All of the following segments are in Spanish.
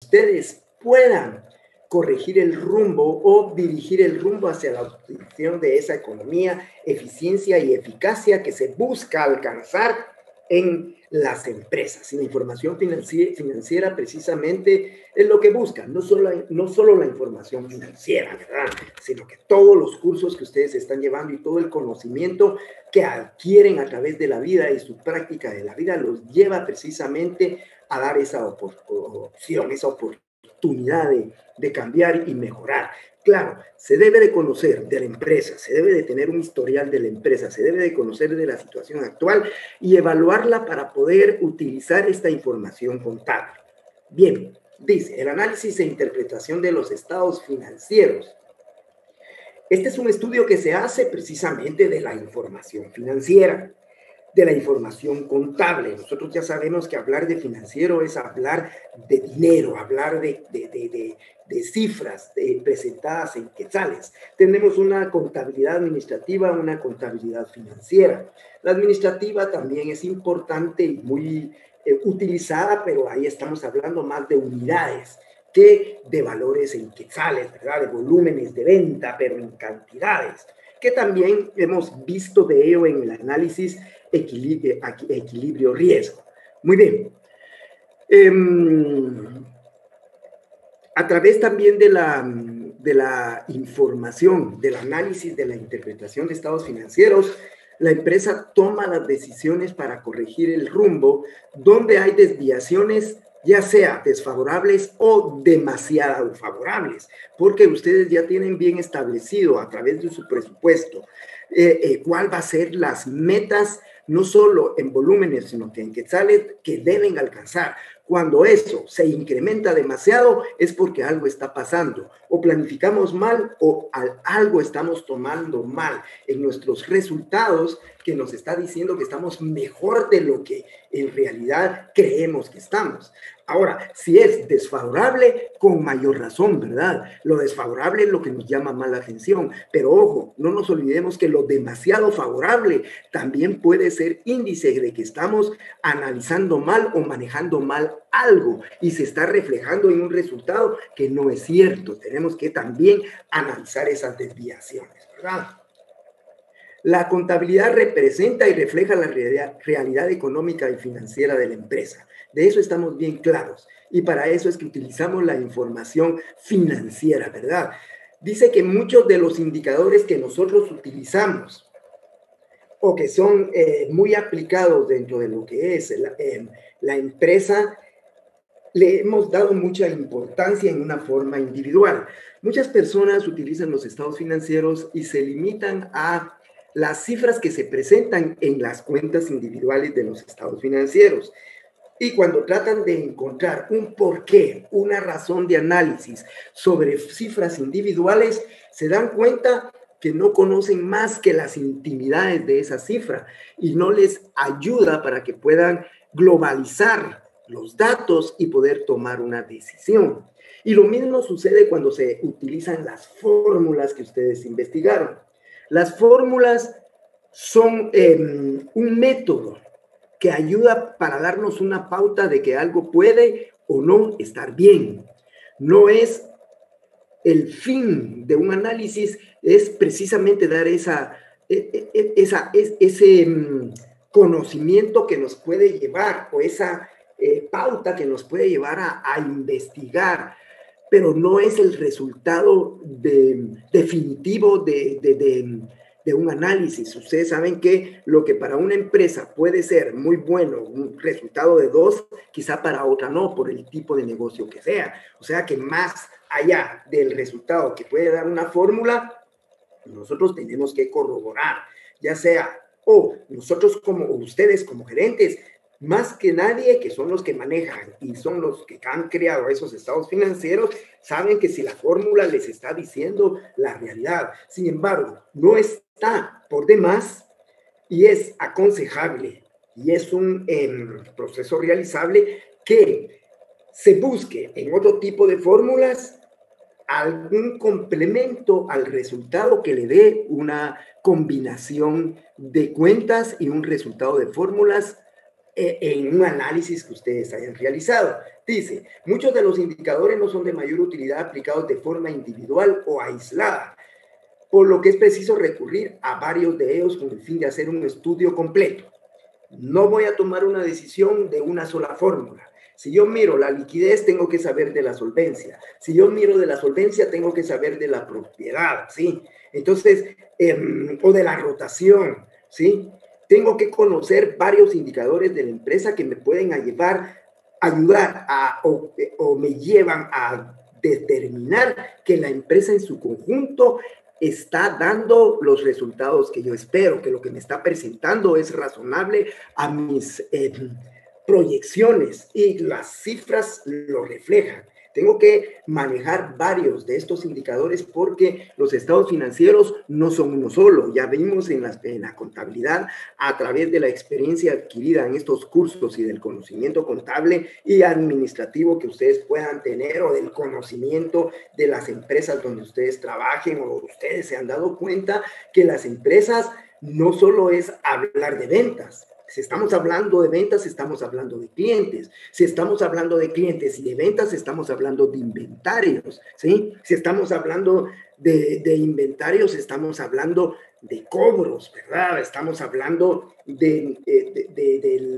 ustedes puedan corregir el rumbo o dirigir el rumbo hacia la obtención de esa economía, eficiencia y eficacia que se busca alcanzar en las empresas. Y la información financiera precisamente es lo que busca, no solo la información financiera, ¿verdad? Sino que todos los cursos que ustedes están llevando y todo el conocimiento que adquieren a través de la vida y su práctica de la vida los lleva precisamente a dar esa opción, esa oportunidad de cambiar y mejorar. Claro, se debe de conocer de la empresa, se debe de tener un historial de la empresa, se debe de conocer de la situación actual y evaluarla para poder utilizar esta información contable. Bien, dice, el análisis e interpretación de los estados financieros. Este es un estudio que se hace precisamente de la información financiera, de la información contable. Nosotros ya sabemos que hablar de financiero es hablar de dinero, hablar de cifras presentadas en quetzales. Tenemos una contabilidad administrativa, una contabilidad financiera. La administrativa también es importante y muy utilizada, pero ahí estamos hablando más de unidades que de valores en quetzales, ¿verdad? De volúmenes de venta, pero en cantidades, que también hemos visto de ello en el análisis equilibrio-riesgo. Muy bien. A través también de la información, del análisis, de la interpretación de estados financieros, la empresa toma las decisiones para corregir el rumbo donde hay desviaciones, ya sea desfavorables o demasiado favorables, porque ustedes ya tienen bien establecido a través de su presupuesto cuál va a ser las metas, no solo en volúmenes, sino que en quetzales que deben alcanzar. Cuando eso se incrementa demasiado es porque algo está pasando, o planificamos mal o algo estamos tomando mal en nuestros resultados que nos está diciendo que estamos mejor de lo que en realidad creemos que estamos. Ahora, si es desfavorable, con mayor razón, ¿verdad? Lo desfavorable es lo que nos llama más la atención, pero ojo, no nos olvidemos que lo demasiado favorable también puede ser índice de que estamos analizando mal o manejando mal algo y se está reflejando en un resultado que no es cierto. Tenemos que también analizar esas desviaciones, ¿verdad? La contabilidad representa y refleja la realidad económica y financiera de la empresa. De eso estamos bien claros. Y para eso es que utilizamos la información financiera, ¿verdad? Dice que muchos de los indicadores que nosotros utilizamos o que son muy aplicados dentro de lo que es la empresa, le hemos dado mucha importancia en una forma individual. Muchas personas utilizan los estados financieros y se limitan a las cifras que se presentan en las cuentas individuales de los estados financieros. Y cuando tratan de encontrar un porqué, una razón de análisis sobre cifras individuales, se dan cuenta que no conocen más que las intimidades de esa cifra y no les ayuda para que puedan globalizar los datos y poder tomar una decisión. Y lo mismo sucede cuando se utilizan las fórmulas que ustedes investigaron. Las fórmulas son un método que ayuda para darnos una pauta de que algo puede o no estar bien. No es el fin de un análisis, es precisamente dar ese conocimiento que nos puede llevar o esa pauta que nos puede llevar a investigar, pero no es el resultado definitivo de un análisis. Ustedes saben que lo que para una empresa puede ser muy bueno, un resultado de 2, quizá para otra no, por el tipo de negocio que sea. O sea que más allá del resultado que puede dar una fórmula, nosotros tenemos que corroborar, ya sea o nosotros como ustedes como gerentes, más que nadie, que son los que manejan y son los que han creado esos estados financieros, saben que si la fórmula les está diciendo la realidad. Sin embargo, no está por demás y es aconsejable y es un proceso realizable que se busque en otro tipo de fórmulas algún complemento al resultado que le dé una combinación de cuentas y un resultado de fórmulas en un análisis que ustedes hayan realizado. Dice, muchos de los indicadores no son de mayor utilidad aplicados de forma individual o aislada, por lo que es preciso recurrir a varios de ellos con el fin de hacer un estudio completo. No voy a tomar una decisión de una sola fórmula. Si yo miro la liquidez, tengo que saber de la solvencia. Si yo miro de la solvencia, tengo que saber de la propiedad, ¿sí? Entonces, o de la rotación, ¿sí? Tengo que conocer varios indicadores de la empresa que me pueden ayudar o me llevan a determinar que la empresa en su conjunto está dando los resultados que yo espero, que lo que me está presentando es razonable a mis proyecciones y las cifras lo reflejan. Tengo que manejar varios de estos indicadores porque los estados financieros no son uno solo. Ya vimos en la contabilidad a través de la experiencia adquirida en estos cursos y del conocimiento contable y administrativo que ustedes puedan tener o del conocimiento de las empresas donde ustedes trabajen o ustedes se han dado cuenta que las empresas no solo es hablar de ventas. Si estamos hablando de ventas, estamos hablando de clientes. Si estamos hablando de clientes y de ventas, estamos hablando de inventarios, ¿sí? Si estamos hablando de inventarios, estamos hablando de cobros, ¿verdad? Estamos hablando de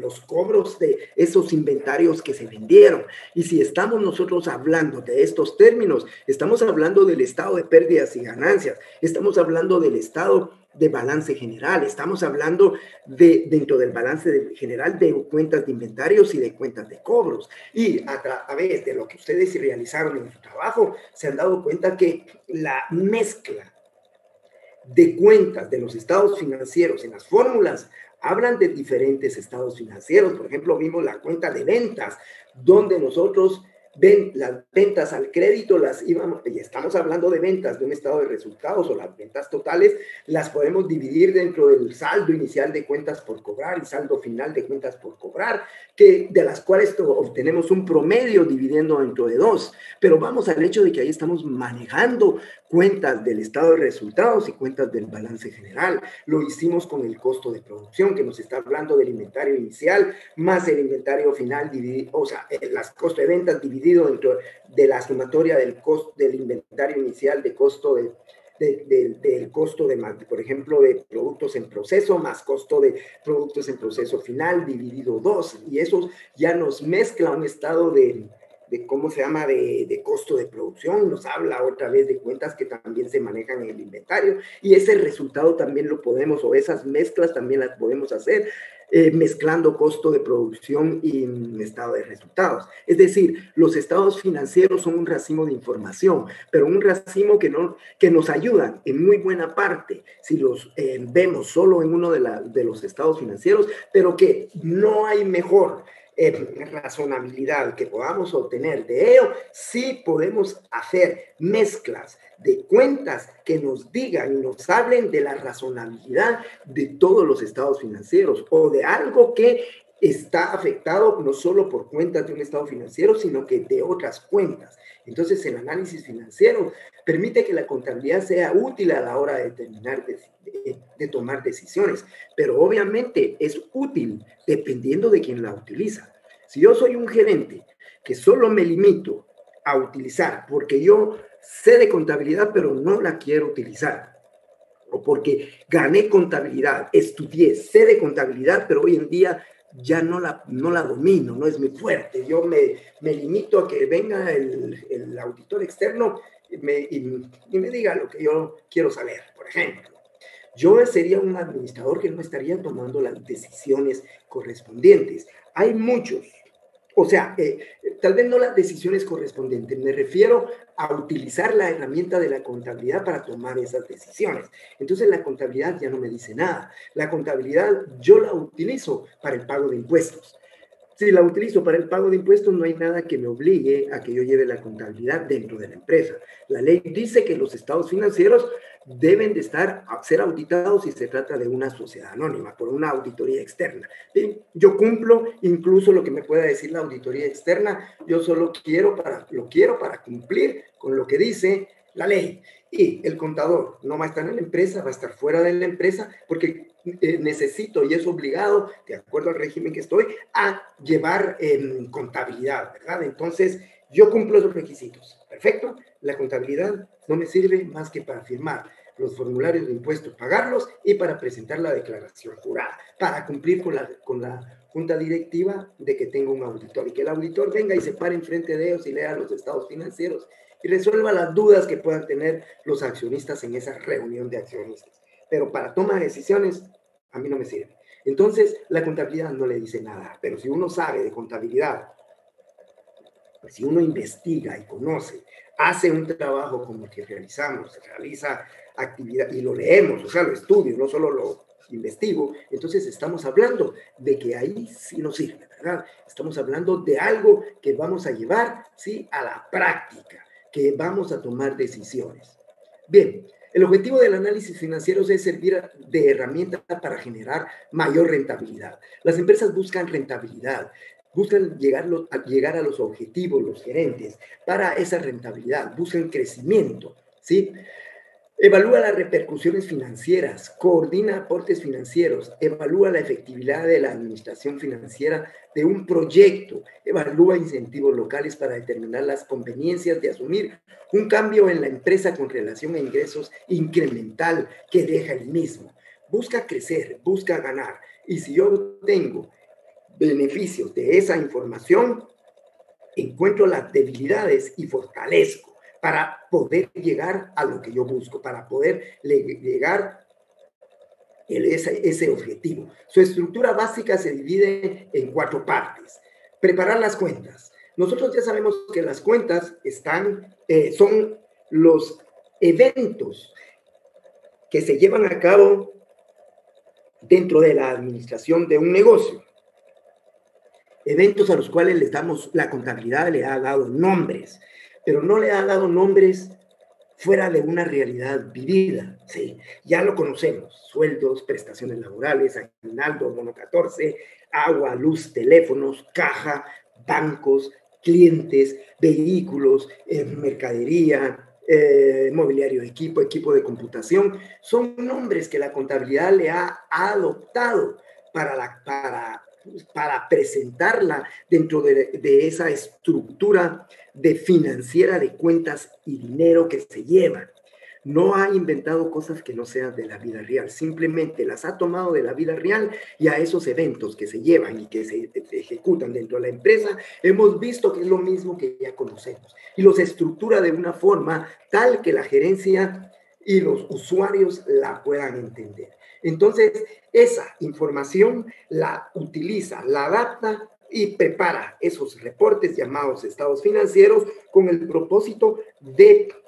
los cobros de esos inventarios que se vendieron. Y si estamos nosotros hablando de estos términos, estamos hablando del estado de pérdidas y ganancias, estamos hablando del estado de balance general, estamos hablando dentro del balance general de cuentas de inventarios y de cuentas de cobros. Y a través de lo que ustedes realizaron en su trabajo, se han dado cuenta que la mezcla de cuentas de los estados financieros en las fórmulas hablan de diferentes estados financieros. Por ejemplo, vimos la cuenta de ventas, donde nosotros las ventas al crédito las íbamos, y estamos hablando de ventas de un estado de resultados o las ventas totales, las podemos dividir dentro del saldo inicial de cuentas por cobrar y saldo final de cuentas por cobrar, de las cuales obtenemos un promedio dividiendo dentro de dos. Pero vamos al hecho de que ahí estamos manejando cuentas del estado de resultados y cuentas del balance general. Lo hicimos con el costo de producción, que nos está hablando del inventario inicial, más el inventario final, o sea, las costos de ventas dividido dentro de la sumatoria del costo del inventario inicial, de costo del costo de, por ejemplo, de productos en proceso, más costo de productos en proceso final, dividido 2. Y eso ya nos mezcla un estado de cómo se llama, de costo de producción, nos habla otra vez de cuentas que también se manejan en el inventario, y ese resultado también lo podemos, o esas mezclas también las podemos hacer mezclando costo de producción y estado de resultados. Es decir, los estados financieros son un racimo de información, pero un racimo que nos ayuda en muy buena parte si los vemos solo en uno de los estados financieros, pero que no hay mejor razonabilidad que podamos obtener de ello, sí podemos hacer mezclas de cuentas que nos digan y nos hablen de la razonabilidad de todos los estados financieros o de algo que está afectado no solo por cuentas de un estado financiero, sino que de otras cuentas. Entonces, el análisis financiero permite que la contabilidad sea útil a la hora de determinar, de tomar decisiones, pero obviamente es útil dependiendo de quién la utiliza. Si yo soy un gerente que solo me limito a utilizar porque yo sé de contabilidad, pero no la quiero utilizar, o porque gané contabilidad, estudié, sé de contabilidad, pero hoy en día ya no la domino, no es muy fuerte. Yo me limito a que venga el auditor externo y me diga lo que yo quiero saber, por ejemplo. Yo sería un administrador que no estaría tomando las decisiones correspondientes. Hay muchos, o sea, tal vez no las decisiones correspondientes, me refiero a utilizar la herramienta de la contabilidad para tomar esas decisiones. Entonces la contabilidad ya no me dice nada. La contabilidad yo la utilizo para el pago de impuestos. Si la utilizo para el pago de impuestos, no hay nada que me obligue a que yo lleve la contabilidad dentro de la empresa. La ley dice que los estados financieros deben de ser auditados si se trata de una sociedad anónima, por una auditoría externa. Yo cumplo incluso lo que me pueda decir la auditoría externa, yo solo lo quiero para cumplir con lo que dice la ley. Y el contador no va a estar en la empresa, va a estar fuera de la empresa, porque necesito y es obligado, de acuerdo al régimen que estoy, a llevar contabilidad, ¿verdad? Entonces, yo cumplo esos requisitos. Perfecto. La contabilidad no me sirve más que para firmar los formularios de impuestos, pagarlos y para presentar la declaración jurada, para cumplir con la junta directiva de que tengo un auditor y que el auditor venga y se pare enfrente de ellos y lea los estados financieros y resuelva las dudas que puedan tener los accionistas en esa reunión de accionistas. Pero para toma de decisiones, a mí no me sirve. Entonces, la contabilidad no le dice nada, pero si uno sabe de contabilidad, pues si uno investiga y conoce, hace un trabajo como el que realizamos, realiza actividad y lo leemos, o sea, lo estudio, no solo lo investigo, entonces estamos hablando de que ahí sí nos sirve, ¿verdad? Estamos hablando de algo que vamos a llevar, ¿sí?, a la práctica, que vamos a tomar decisiones. Bien, el objetivo del análisis financiero es servir de herramienta para generar mayor rentabilidad. Las empresas buscan rentabilidad, buscan llegar a los objetivos, los gerentes, para esa rentabilidad, buscan crecimiento, ¿sí? Evalúa las repercusiones financieras, coordina aportes financieros, evalúa la efectividad de la administración financiera de un proyecto, evalúa incentivos locales para determinar las conveniencias de asumir un cambio en la empresa con relación a ingresos incremental que deja el mismo. Busca crecer, busca ganar. Y si yo tengo beneficios de esa información, encuentro las debilidades y fortalezco para poder llegar a lo que yo busco, para poder llegar a ese objetivo. Su estructura básica se divide en 4 partes. Preparar las cuentas. Nosotros ya sabemos que las cuentas son los eventos que se llevan a cabo dentro de la administración de un negocio. Eventos a los cuales la contabilidad le ha dado nombres, pero no le ha dado nombres fuera de una realidad vivida. Sí, ya lo conocemos: sueldos, prestaciones laborales, aguinaldo, bono 14, agua, luz, teléfonos, caja, bancos, clientes, vehículos, mercadería, mobiliario de equipo de computación. Son nombres que la contabilidad le ha adoptado para presentarla dentro de esa estructura de financiera de cuentas y dinero que se llevan. No ha inventado cosas que no sean de la vida real, simplemente las ha tomado de la vida real, y a esos eventos que se llevan y que se ejecutan dentro de la empresa, hemos visto que es lo mismo que ya conocemos, y los estructura de una forma tal que la gerencia y los usuarios la puedan entender. Entonces, esa información la utiliza, la adapta y prepara esos reportes llamados estados financieros con el propósito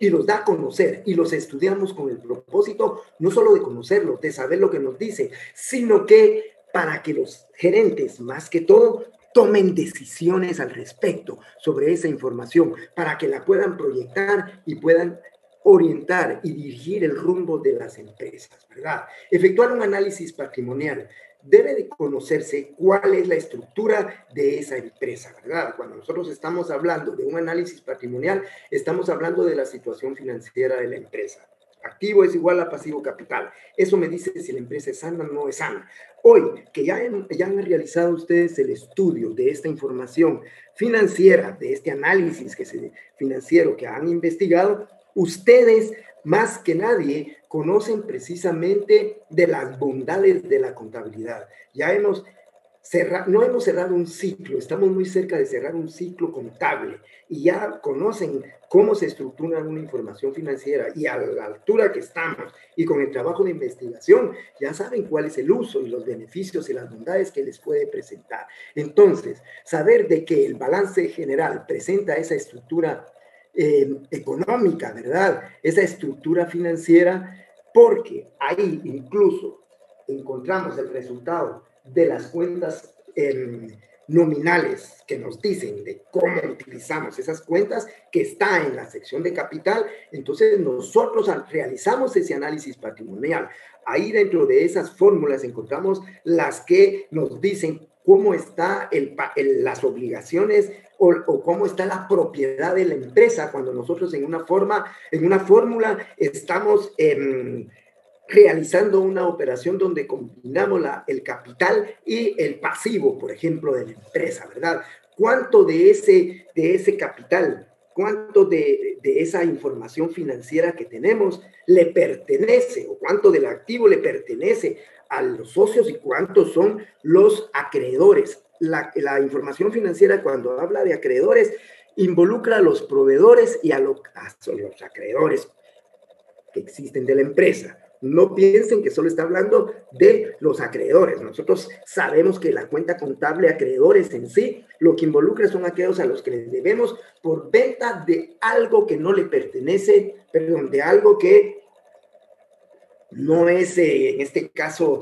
y los da a conocer, y los estudiamos con el propósito no solo de conocerlos, de saber lo que nos dice, sino que para que los gerentes, más que todo, tomen decisiones al respecto sobre esa información, para que la puedan proyectar y puedan orientar y dirigir el rumbo de las empresas, ¿verdad? Efectuar un análisis patrimonial. Debe de conocerse cuál es la estructura de esa empresa, ¿verdad? Cuando nosotros estamos hablando de un análisis patrimonial, estamos hablando de la situación financiera de la empresa. Activo es igual a pasivo capital. Eso me dice si la empresa es sana o no es sana. Hoy, que ya han realizado ustedes el estudio de esta información financiera, de este análisis financiero que han investigado, ustedes más que nadie conocen precisamente de las bondades de la contabilidad. No hemos cerrado un ciclo, estamos muy cerca de cerrar un ciclo contable, y ya conocen cómo se estructura una información financiera, y a la altura que estamos y con el trabajo de investigación ya saben cuál es el uso y los beneficios y las bondades que les puede presentar. Entonces, saber de que el balance general presenta esa estructura económica, ¿verdad? Esa estructura financiera, porque ahí incluso encontramos el resultado de las cuentas nominales que nos dicen de cómo utilizamos esas cuentas, que está en la sección de capital. Entonces nosotros realizamos ese análisis patrimonial. Ahí dentro de esas fórmulas encontramos las que nos dicen cómo están las obligaciones o cómo está la propiedad de la empresa, cuando nosotros en una fórmula estamos realizando una operación donde combinamos el capital y el pasivo, por ejemplo, de la empresa, ¿verdad? ¿Cuánto de ese capital, cuánto de esa información financiera que tenemos le pertenece, o cuánto del activo le pertenece a los socios y cuántos son los acreedores? La información financiera, cuando habla de acreedores, involucra a los proveedores y a los acreedores que existen de la empresa. No piensen que solo está hablando de los acreedores. Nosotros sabemos que la cuenta contable acreedores en sí, lo que involucra son aquellos a los que les debemos por venta de algo que no le pertenece, perdón, de algo que no es, en este caso,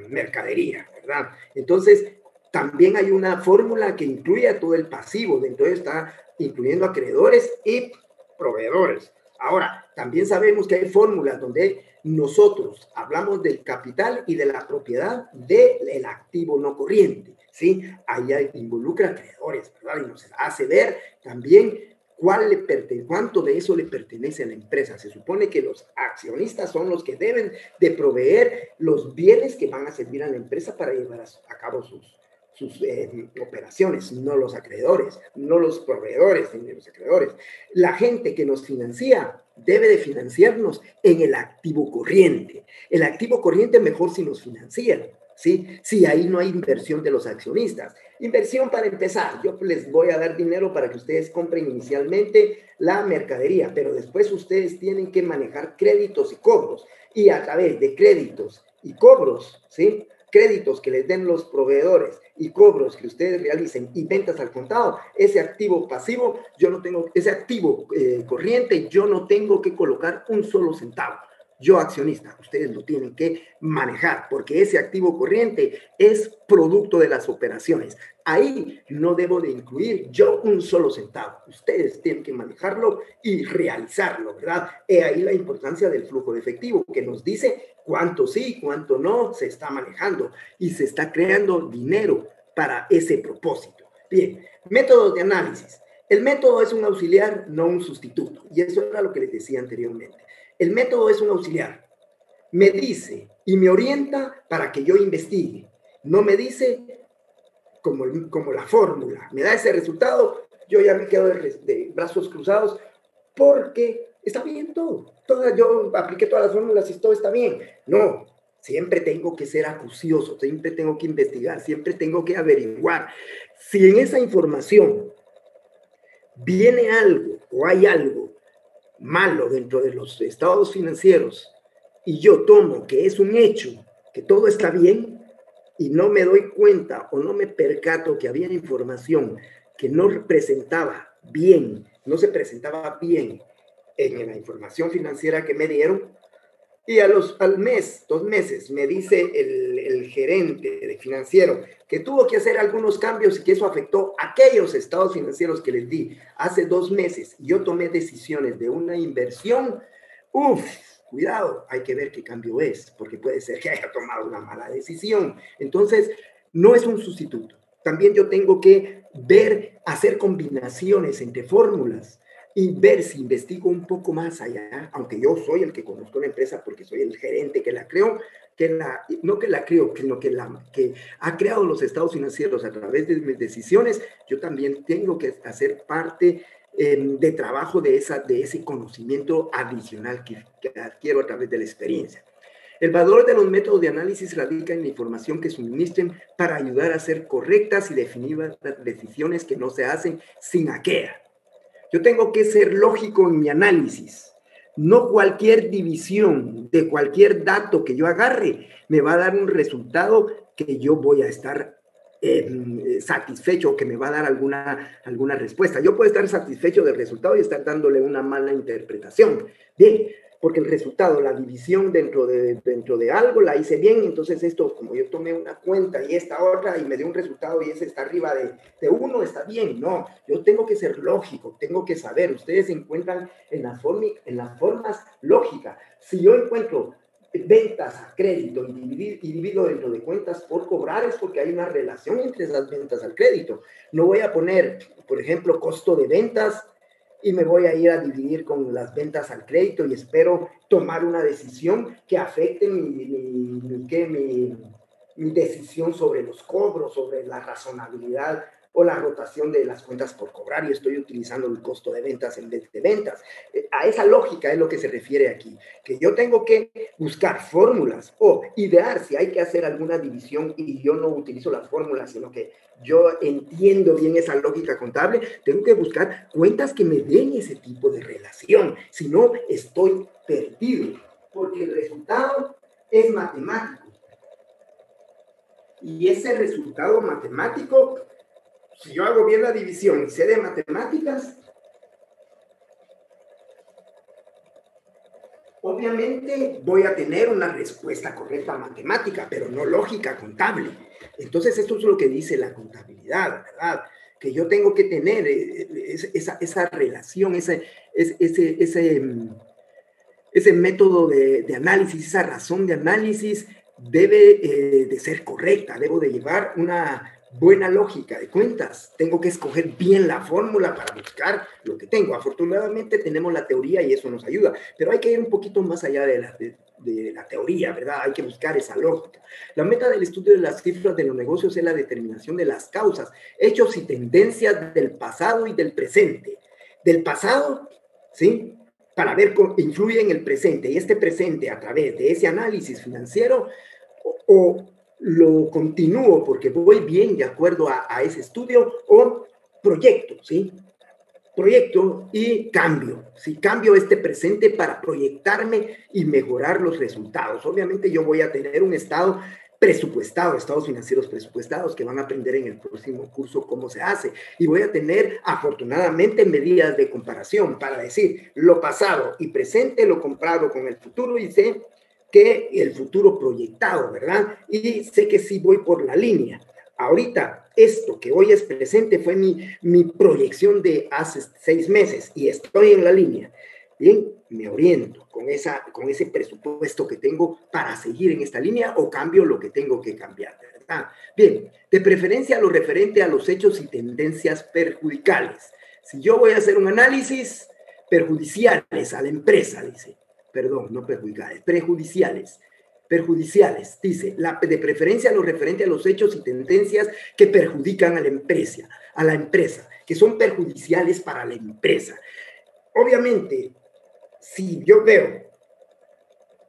mercadería, ¿verdad? Entonces, también hay una fórmula que incluye a todo el pasivo, dentro de está incluyendo acreedores y proveedores. Ahora, también sabemos que hay fórmulas donde nosotros hablamos del capital y de la propiedad del activo no corriente, ¿sí? Ahí involucra acreedores, ¿verdad? Y nos hace ver también cuánto de eso le pertenece a la empresa. Se supone que los accionistas son los que deben de proveer los bienes que van a servir a la empresa para llevar a cabo sus operaciones, no los acreedores, no los proveedores, ni los acreedores. La gente que nos financia debe de financiarnos en el activo corriente. El activo corriente mejor si nos financian, ¿sí? Si ahí no hay inversión de los accionistas. Inversión para empezar, yo les voy a dar dinero para que ustedes compren inicialmente la mercadería, pero después ustedes tienen que manejar créditos y cobros, y a través de créditos y cobros, ¿sí? Créditos que les den los proveedores y cobros que ustedes realicen y ventas al contado, ese activo pasivo, yo no tengo, ese activo corriente, yo no tengo que colocar un solo centavo. Yo, accionista, ustedes lo tienen que manejar porque ese activo corriente es producto de las operaciones. Ahí no debo de incluir yo un solo centavo. Ustedes tienen que manejarlo y realizarlo, ¿verdad? He ahí la importancia del flujo de efectivo que nos dice cuánto sí, cuánto no se está manejando y se está creando dinero para ese propósito. Bien, métodos de análisis. El método es un auxiliar, no un sustituto. Y eso era lo que les decía anteriormente. El método es un auxiliar. Me dice y me orienta para que yo investigue. No me dice como la fórmula. Me da ese resultado, yo ya me quedo de brazos cruzados porque está bien todo. Yo apliqué todas las fórmulas y todo está bien. No, siempre tengo que ser acucioso, siempre tengo que investigar, siempre tengo que averiguar. Si en esa información viene algo o hay algo malo dentro de los estados financieros y yo tomo que es un hecho, que todo está bien y no me doy cuenta o no me percato que había información que no representaba bien, no se presentaba bien en la información financiera que me dieron, y al mes, 2 meses, me dice el gerente de financiero que tuvo que hacer algunos cambios y que eso afectó a aquellos estados financieros que les di hace 2 meses. Y yo tomé decisiones de una inversión. Cuidado, hay que ver qué cambio es, porque puede ser que haya tomado una mala decisión. Entonces, no es un sustituto. También yo tengo que hacer combinaciones entre fórmulas y ver si investigo un poco más allá, aunque yo soy el que conozco la empresa porque soy el gerente que la creó, no que la creó, sino que ha creado los estados financieros a través de mis decisiones. Yo también tengo que hacer parte de trabajo de ese conocimiento adicional que adquiero a través de la experiencia. El valor de los métodos de análisis radica en la información que suministren para ayudar a hacer correctas y definidas decisiones que no se hacen sin aquea. Yo tengo que ser lógico en mi análisis. No cualquier división de cualquier dato que yo agarre me va a dar un resultado que yo voy a estar satisfecho o que me va a dar alguna respuesta. Yo puedo estar satisfecho del resultado y estar dándole una mala interpretación. Bien, porque el resultado, la división dentro de algo, la hice bien, entonces esto, como yo tomé una cuenta y esta otra y me dio un resultado y ese está arriba de 1, está bien. No, yo tengo que ser lógico, tengo que saber. Ustedes se encuentran en las formas lógicas. Si yo encuentro ventas a crédito y divido dentro de cuentas por cobrar, es porque hay una relación entre esas ventas al crédito. No voy a poner, por ejemplo, costo de ventas y me voy a ir a dividir con las ventas al crédito y espero tomar una decisión que afecte mi decisión sobre los cobros, sobre la razonabilidad o la rotación de las cuentas por cobrar y estoy utilizando el costo de ventas en vez de ventas. A esa lógica es lo que se refiere aquí, que yo tengo que buscar fórmulas o idear si hay que hacer alguna división y yo no utilizo las fórmulas, sino que yo entiendo bien esa lógica contable, tengo que buscar cuentas que me den ese tipo de relación, si no estoy perdido, porque el resultado es matemático. Y ese resultado matemático, si yo hago bien la división y sé de matemáticas, obviamente voy a tener una respuesta correcta matemática, pero no lógica contable. Entonces, esto es lo que dice la contabilidad, ¿verdad? Que yo tengo que tener esa relación, ese método de análisis, esa razón de análisis debe de ser correcta, debo de llevar una buena lógica de cuentas. Tengo que escoger bien la fórmula para buscar lo que tengo. Afortunadamente tenemos la teoría y eso nos ayuda, pero hay que ir un poquito más allá de la teoría, ¿verdad? Hay que buscar esa lógica. La meta del estudio de las cifras de los negocios es la determinación de las causas, hechos y tendencias del pasado y del presente. Del pasado, ¿sí?, para ver cómo influye en el presente, y este presente a través de ese análisis financiero, o lo continúo porque voy bien de acuerdo a ese estudio, o proyecto, ¿sí? Proyecto y cambio, ¿sí? Cambio este presente para proyectarme y mejorar los resultados. Obviamente yo voy a tener un estado presupuestado, estados financieros presupuestados, que van a aprender en el próximo curso cómo se hace. Y voy a tener, afortunadamente, medidas de comparación para decir lo pasado y presente lo comprado con el futuro y sé que el futuro proyectado, ¿verdad? Y sé que sí voy por la línea. Ahorita, esto que hoy es presente fue mi proyección de hace 6 meses y estoy en la línea. Bien, me oriento con ese presupuesto que tengo para seguir en esta línea o cambio lo que tengo que cambiar, ¿verdad? Bien, de preferencia lo referente a los hechos y tendencias perjudiciales. Si yo voy a hacer un análisis, perjudiciales a la empresa, dice, perdón, no perjudiciales, perjudiciales, dice, de preferencia lo referente a los hechos y tendencias que perjudican a la empresa, que son perjudiciales para la empresa. Obviamente, si yo veo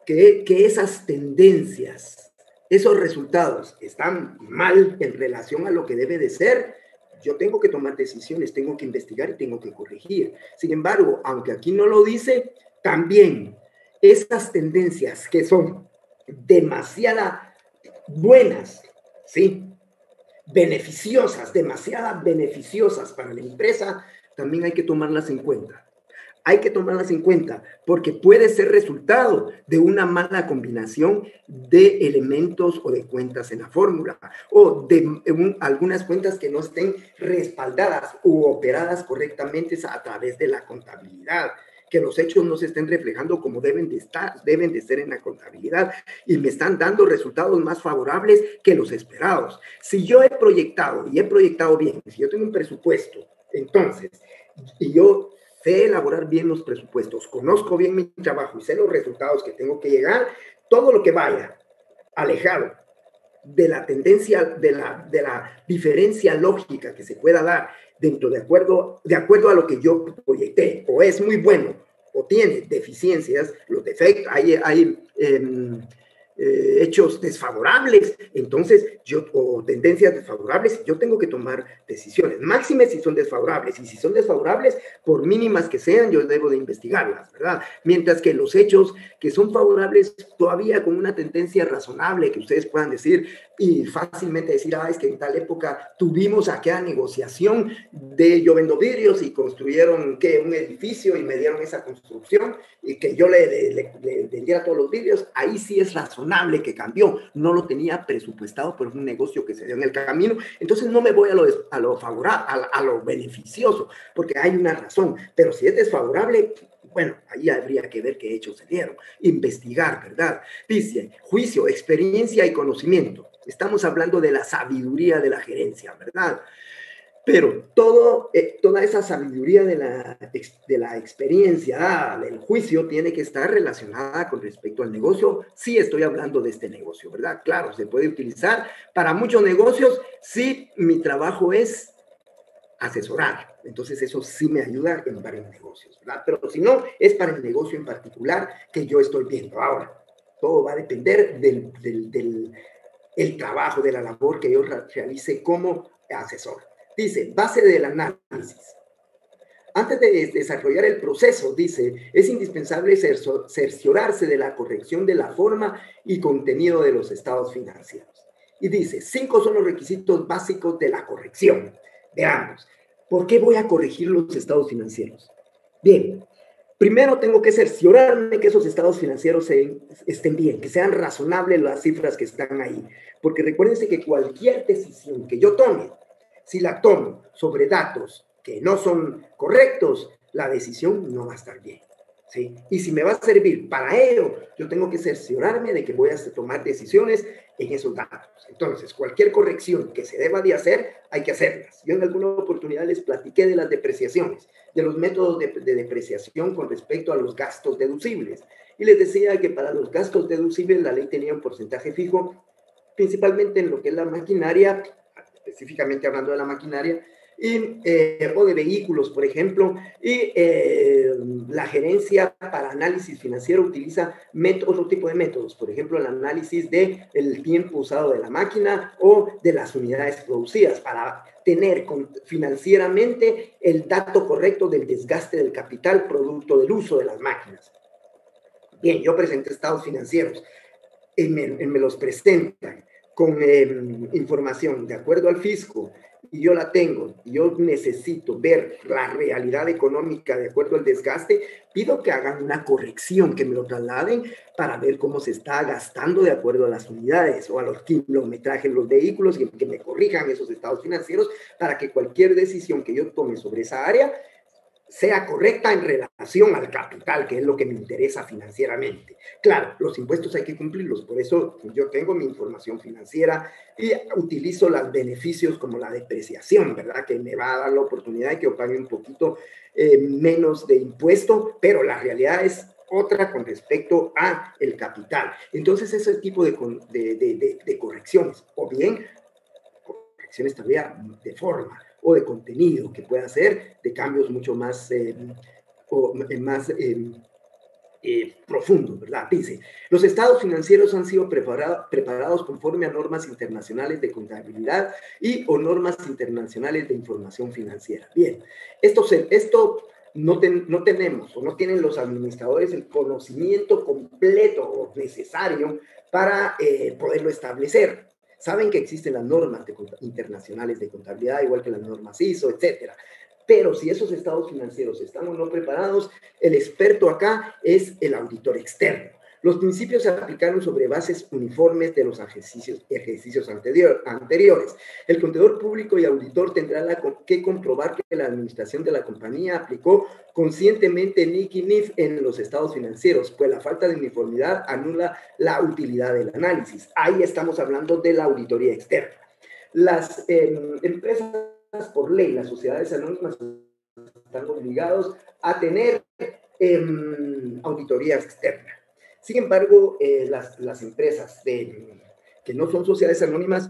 que esas tendencias, esos resultados están mal en relación a lo que debe de ser, yo tengo que tomar decisiones, tengo que investigar y tengo que corregir. Sin embargo, aunque aquí no lo dice, también esas tendencias que son demasiado buenas, ¿sí?, beneficiosas, demasiado beneficiosas para la empresa, también hay que tomarlas en cuenta. Hay que tomarlas en cuenta porque puede ser resultado de una mala combinación de elementos o de cuentas en la fórmula o de algunas cuentas que no estén respaldadas u operadas correctamente a través de la contabilidad, que los hechos no se estén reflejando como deben de ser en la contabilidad y me están dando resultados más favorables que los esperados. Si yo he proyectado y he proyectado bien, si yo tengo un presupuesto, entonces, y yo sé elaborar bien los presupuestos, conozco bien mi trabajo y sé los resultados que tengo que llegar, todo lo que vaya alejado de la tendencia, de la diferencia lógica que se pueda dar de acuerdo a lo que yo proyecté, o es muy bueno, o tiene deficiencias, los defectos, hay hechos desfavorables, entonces o tendencias desfavorables, yo tengo que tomar decisiones, máxime si son desfavorables, y si son desfavorables, por mínimas que sean, yo debo de investigarlas, ¿verdad? Mientras que los hechos que son favorables, todavía con una tendencia razonable, que ustedes puedan decir, y fácilmente decir, es que en tal época tuvimos aquella negociación de yo vendo vidrios y construyeron un edificio y me dieron esa construcción y que yo le vendiera todos los vidrios, ahí sí es razonable que cambió, no lo tenía presupuestado por un negocio que se dio en el camino, entonces no me voy a lo favorable, a lo beneficioso, porque hay una razón, pero si es desfavorable, bueno, ahí habría que ver qué hechos se dieron, investigar, ¿verdad? Dice, juicio, experiencia y conocimiento. Estamos hablando de la sabiduría de la gerencia, ¿verdad? Pero toda esa sabiduría de la experiencia, del juicio, tiene que estar relacionada con respecto al negocio. Sí estoy hablando de este negocio, ¿verdad? Claro, se puede utilizar para muchos negocios si mi trabajo es asesorar. Entonces eso sí me ayuda en varios negocios, ¿verdad? Pero si no, es para el negocio en particular que yo estoy viendo. Ahora, todo va a depender el trabajo, de la labor que yo realice como asesor. Dice, base del análisis. Antes de desarrollar el proceso, dice, es indispensable cerciorarse de la corrección de la forma y contenido de los estados financieros. Y dice, 5 son los requisitos básicos de la corrección. Veamos, ¿por qué voy a corregir los estados financieros? Bien, primero tengo que cerciorarme que esos estados financieros estén bien, que sean razonables las cifras que están ahí. Porque recuérdense que cualquier decisión que yo tome, si la tomo sobre datos que no son correctos, la decisión no va a estar bien, ¿sí? Y si me va a servir para ello, yo tengo que cerciorarme de que voy a tomar decisiones en esos datos. Entonces, cualquier corrección que se deba de hacer, hay que hacerlas. Yo en alguna oportunidad les platiqué de las depreciaciones, de los métodos de depreciación con respecto a los gastos deducibles. Y les decía que para los gastos deducibles la ley tenía un porcentaje fijo, principalmente en lo que es la maquinaria, específicamente hablando de la maquinaria, o de vehículos, por ejemplo, y la gerencia para análisis financiero utiliza otro tipo de métodos, por ejemplo, el análisis del tiempo usado de la máquina o de las unidades producidas para tener financieramente el dato correcto del desgaste del capital producto del uso de las máquinas. Bien, yo presenté estados financieros, me los presentan con información de acuerdo al fisco, y yo la tengo, y yo necesito ver la realidad económica de acuerdo al desgaste, pido que hagan una corrección, que me lo trasladen para ver cómo se está gastando de acuerdo a las unidades o a los kilometrajes de los vehículos, y que me corrijan esos estados financieros para que cualquier decisión que yo tome sobre esa área sea correcta en relación al capital, que es lo que me interesa financieramente. Claro, los impuestos hay que cumplirlos, por eso yo tengo mi información financiera y utilizo los beneficios como la depreciación, ¿verdad? Que me va a dar la oportunidad de que yo pague un poquito menos de impuesto, pero la realidad es otra con respecto a el capital. Entonces, ese tipo de correcciones, o bien correcciones todavía de forma, o de contenido que pueda ser de cambios mucho más, profundos, ¿verdad? Dice, los estados financieros han sido preparados conforme a normas internacionales de contabilidad y o normas internacionales de información financiera. Bien, esto no tenemos o no tienen los administradores el conocimiento completo o necesario para poderlo establecer. Saben que existen las normas internacionales de contabilidad, igual que las normas ISO, etcétera. Pero si esos estados financieros están o no preparados, el experto acá es el auditor externo. Los principios se aplicaron sobre bases uniformes de los ejercicios anteriores. El contador público y auditor tendrá que comprobar que la administración de la compañía aplicó conscientemente NIC y NIF en los estados financieros, pues la falta de uniformidad anula la utilidad del análisis. Ahí estamos hablando de la auditoría externa. Las empresas, por ley, las sociedades anónimas están obligados a tener auditoría externa. Sin embargo, las empresas que no son sociedades anónimas,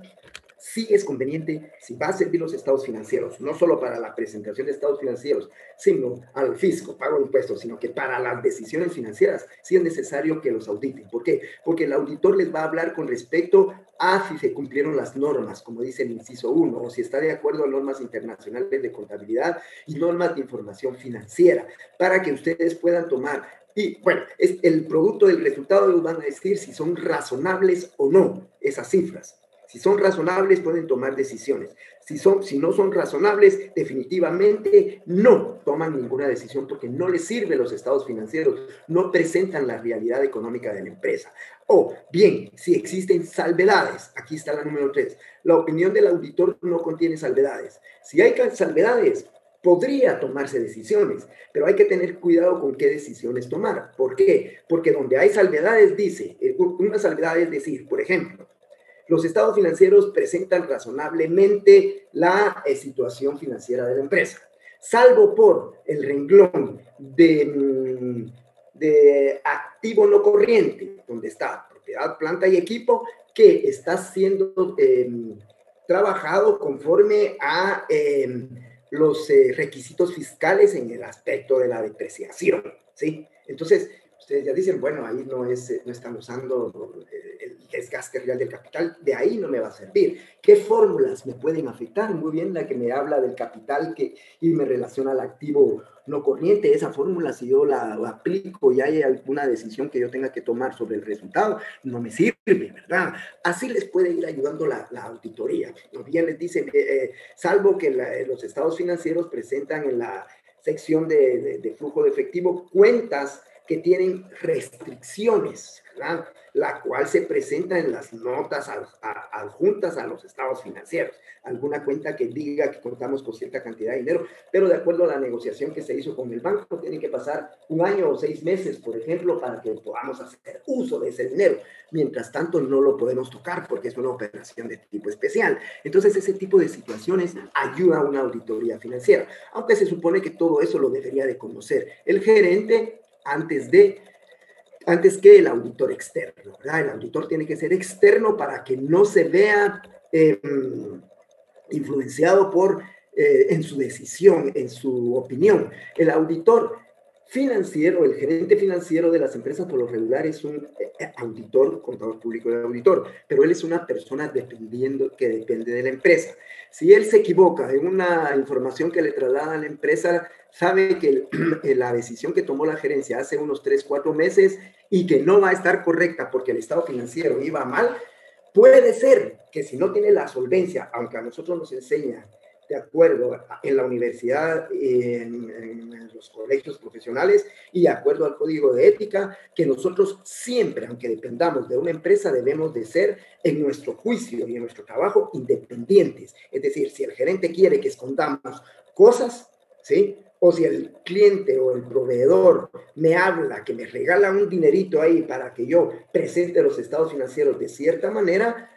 sí es conveniente, si va a servir los estados financieros, no solo para la presentación de estados financieros, sino al fisco, pago de impuestos, sino que para las decisiones financieras, sí es necesario que los auditen. ¿Por qué? Porque el auditor les va a hablar con respecto a si se cumplieron las normas, como dice el inciso 1, o si está de acuerdo a normas internacionales de contabilidad y normas de información financiera, para que ustedes puedan tomar. Y bueno, es el producto del resultado, les van a decir si son razonables o no esas cifras. Si son razonables, pueden tomar decisiones. Si no son razonables, definitivamente no toman ninguna decisión porque no les sirven los estados financieros, no presentan la realidad económica de la empresa. O bien, si existen salvedades, aquí está la número 3, la opinión del auditor no contiene salvedades. Si hay salvedades, podría tomarse decisiones, pero hay que tener cuidado con qué decisiones tomar. ¿Por qué? Porque donde hay salvedades dice, una salvedad es decir, por ejemplo, los estados financieros presentan razonablemente la situación financiera de la empresa, salvo por el renglón de activo no corriente, donde está propiedad, planta y equipo, que está siendo trabajado conforme a los requisitos fiscales en el aspecto de la depreciación, ¿sí? Entonces, ustedes ya dicen, bueno, ahí no están usando el desgaste real del capital, de ahí no me va a servir. ¿Qué fórmulas me pueden afectar? Muy bien, la que me habla del capital y me relaciona al activo no corriente. Esa fórmula, si yo la aplico y hay alguna decisión que yo tenga que tomar sobre el resultado, no me sirve, ¿verdad? Así les puede ir ayudando la auditoría. O bien les dicen, salvo que los estados financieros presentan en la sección de flujo de efectivo cuentas que tienen restricciones, ¿verdad? La cual se presenta en las notas adjuntas a los estados financieros. Alguna cuenta que diga que contamos con cierta cantidad de dinero, pero de acuerdo a la negociación que se hizo con el banco, tiene que pasar 1 año o 6 meses, por ejemplo, para que podamos hacer uso de ese dinero. Mientras tanto, no lo podemos tocar porque es una operación de tipo especial. Entonces, ese tipo de situaciones ayuda a una auditoría financiera, aunque se supone que todo eso lo debería de conocer el gerente antes que el auditor externo, ¿verdad? El auditor tiene que ser externo para que no se vea influenciado en su decisión, en su opinión. El auditor financiero, el gerente financiero de las empresas por lo regular es un auditor, contador público de auditor, pero él es una persona que depende de la empresa. Si él se equivoca en una información que le traslada a la empresa, sabe que la decisión que tomó la gerencia hace unos 3, 4 meses y que no va a estar correcta porque el estado financiero iba mal, puede ser que si no tiene la solvencia, aunque a nosotros nos enseña de acuerdo en la universidad, en los colegios profesionales y de acuerdo al código de ética, que nosotros siempre, aunque dependamos de una empresa, debemos de ser en nuestro juicio y en nuestro trabajo independientes. Es decir, si el gerente quiere que escondamos cosas, ¿sí? O si el cliente o el proveedor me habla, que me regala un dinerito ahí para que yo presente los estados financieros de cierta manera,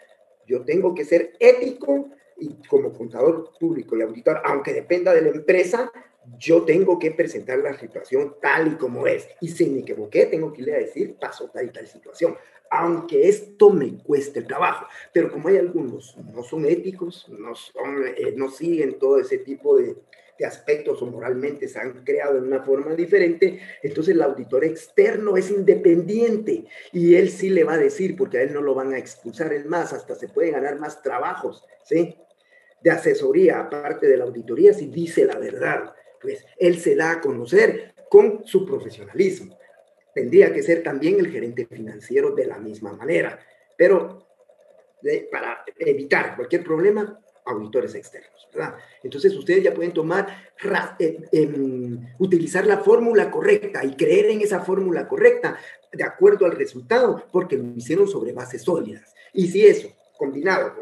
yo tengo que ser ético y como contador público y auditor, aunque dependa de la empresa, yo tengo que presentar la situación tal y como es. Y si me equivoqué, tengo que irle a decir, pasó tal y tal situación. Aunque esto me cueste trabajo. Pero como hay algunos no son éticos, no siguen todo ese tipo de aspectos o moralmente se han creado de una forma diferente, entonces el auditor externo es independiente y él sí le va a decir, porque a él no lo van a expulsar, es más, hasta se puede ganar más trabajos, ¿sí? De asesoría, aparte de la auditoría, si dice la verdad, pues él se da a conocer con su profesionalismo. Tendría que ser también el gerente financiero de la misma manera, pero para evitar cualquier problema, auditores externos, ¿verdad? Entonces ustedes ya pueden utilizar la fórmula correcta y creer en esa fórmula correcta de acuerdo al resultado, porque lo hicieron sobre bases sólidas. Y si eso, combinado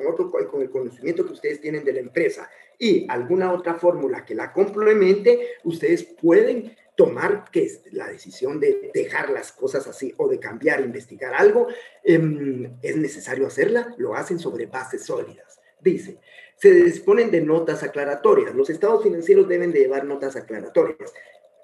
con el conocimiento que ustedes tienen de la empresa y alguna otra fórmula que la complemente, ustedes pueden tomar la decisión de dejar las cosas así o de cambiar, investigar algo, es necesario hacerla, lo hacen sobre bases sólidas. Dice, se disponen de notas aclaratorias. Los estados financieros deben de llevar notas aclaratorias.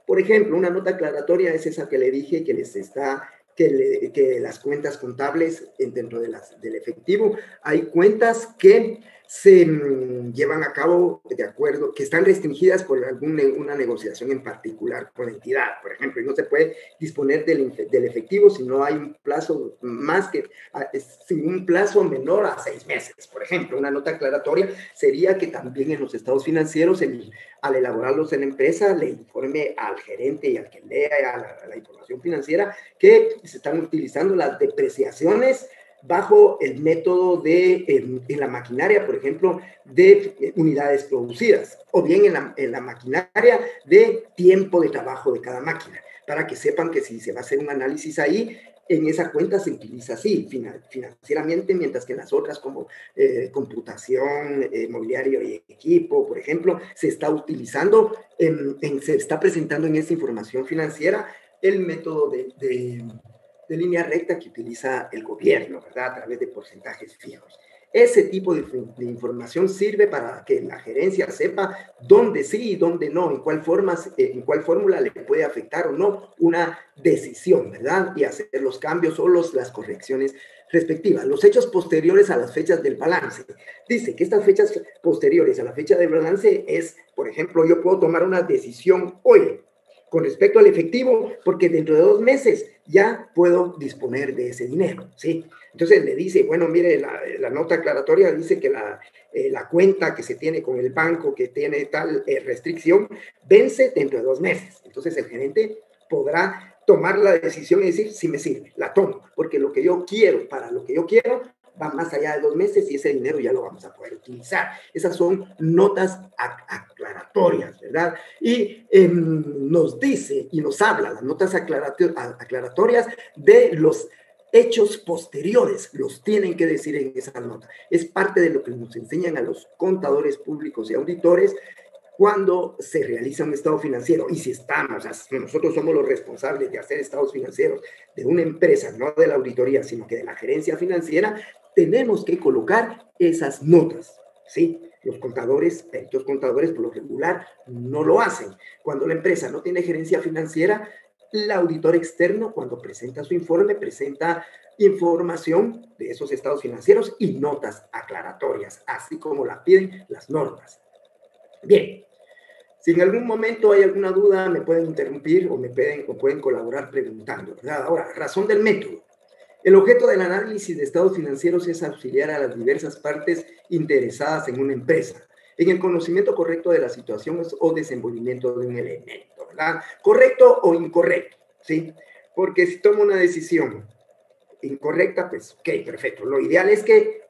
Por ejemplo, una nota aclaratoria es esa que le dije que las cuentas contables dentro del efectivo, hay cuentas que se llevan a cabo de acuerdo, que están restringidas por una negociación en particular con la entidad, por ejemplo, y no se puede disponer del efectivo si no hay un plazo sin un plazo menor a 6 meses, por ejemplo. Una nota aclaratoria sería que también en los estados financieros, al elaborarlos en la empresa, le informe al gerente y al que lea la información financiera que se están utilizando las depreciaciones bajo el método en la maquinaria, por ejemplo, de unidades producidas, o bien en la maquinaria de tiempo de trabajo de cada máquina, para que sepan que si se va a hacer un análisis ahí, en esa cuenta se utiliza así, financieramente, mientras que en las otras como computación, mobiliario y equipo, por ejemplo, se está utilizando, se está presentando en esa información financiera el método de línea recta que utiliza el gobierno, ¿verdad? A través de porcentajes fijos. Ese tipo de información sirve para que la gerencia sepa dónde sí y dónde no, en cuál fórmula le puede afectar o no una decisión, ¿verdad? Y hacer los cambios o las correcciones respectivas. Los hechos posteriores a las fechas del balance. Dice que estas fechas posteriores a la fecha del balance es, por ejemplo, yo puedo tomar una decisión hoy con respecto al efectivo, porque dentro de 2 meses ya puedo disponer de ese dinero, ¿sí? Entonces le dice, bueno, mire, la nota aclaratoria dice que la cuenta que se tiene con el banco que tiene tal restricción vence dentro de 2 meses. Entonces el gerente podrá tomar la decisión y decir, si me sirve, la tomo, porque lo que yo quiero, para lo que yo quiero, va más allá de 2 meses y ese dinero ya lo vamos a poder utilizar. Esas son notas aclaratorias, ¿verdad? Y nos dice y nos habla las notas aclaratorias de los hechos posteriores, los tienen que decir en esa nota. Es parte de lo que nos enseñan a los contadores públicos y auditores cuando se realiza un estado financiero. Y si nosotros somos los responsables de hacer estados financieros de una empresa, no de la auditoría, sino que de la gerencia financiera, tenemos que colocar esas notas, ¿sí? Los peritos contadores por lo regular no lo hacen. Cuando la empresa no tiene gerencia financiera, el auditor externo, cuando presenta su informe, presenta información de esos estados financieros y notas aclaratorias, así como la piden las normas. Bien, si en algún momento hay alguna duda, me pueden interrumpir o pueden colaborar preguntando, ¿verdad? Ahora, razón del método. El objeto del análisis de estados financieros es auxiliar a las diversas partes interesadas en una empresa en el conocimiento correcto de las situaciones o desenvolvimiento de un elemento, ¿verdad? Correcto o incorrecto, ¿sí? Porque si tomo una decisión incorrecta, pues, ok, perfecto. Lo ideal es que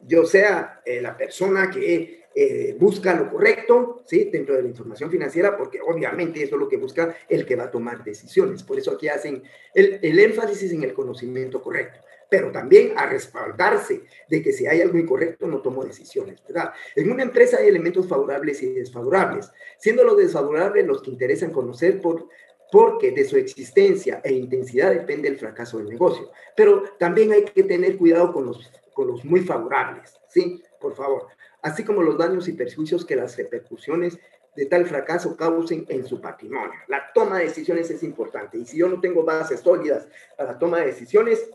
yo sea la persona que busca lo correcto, ¿sí? Dentro de la información financiera, porque obviamente eso es lo que busca el que va a tomar decisiones. Por eso aquí hacen el énfasis en el conocimiento correcto, pero también a respaldarse de que si hay algo incorrecto no tomo decisiones, ¿verdad? En una empresa hay elementos favorables y desfavorables, siendo los desfavorables los que interesan conocer porque de su existencia e intensidad depende el fracaso del negocio. Pero también hay que tener cuidado con los muy favorables, ¿sí? Por favor. Así como los daños y perjuicios que las repercusiones de tal fracaso causen en su patrimonio. La toma de decisiones es importante y si yo no tengo bases sólidas para la toma de decisiones,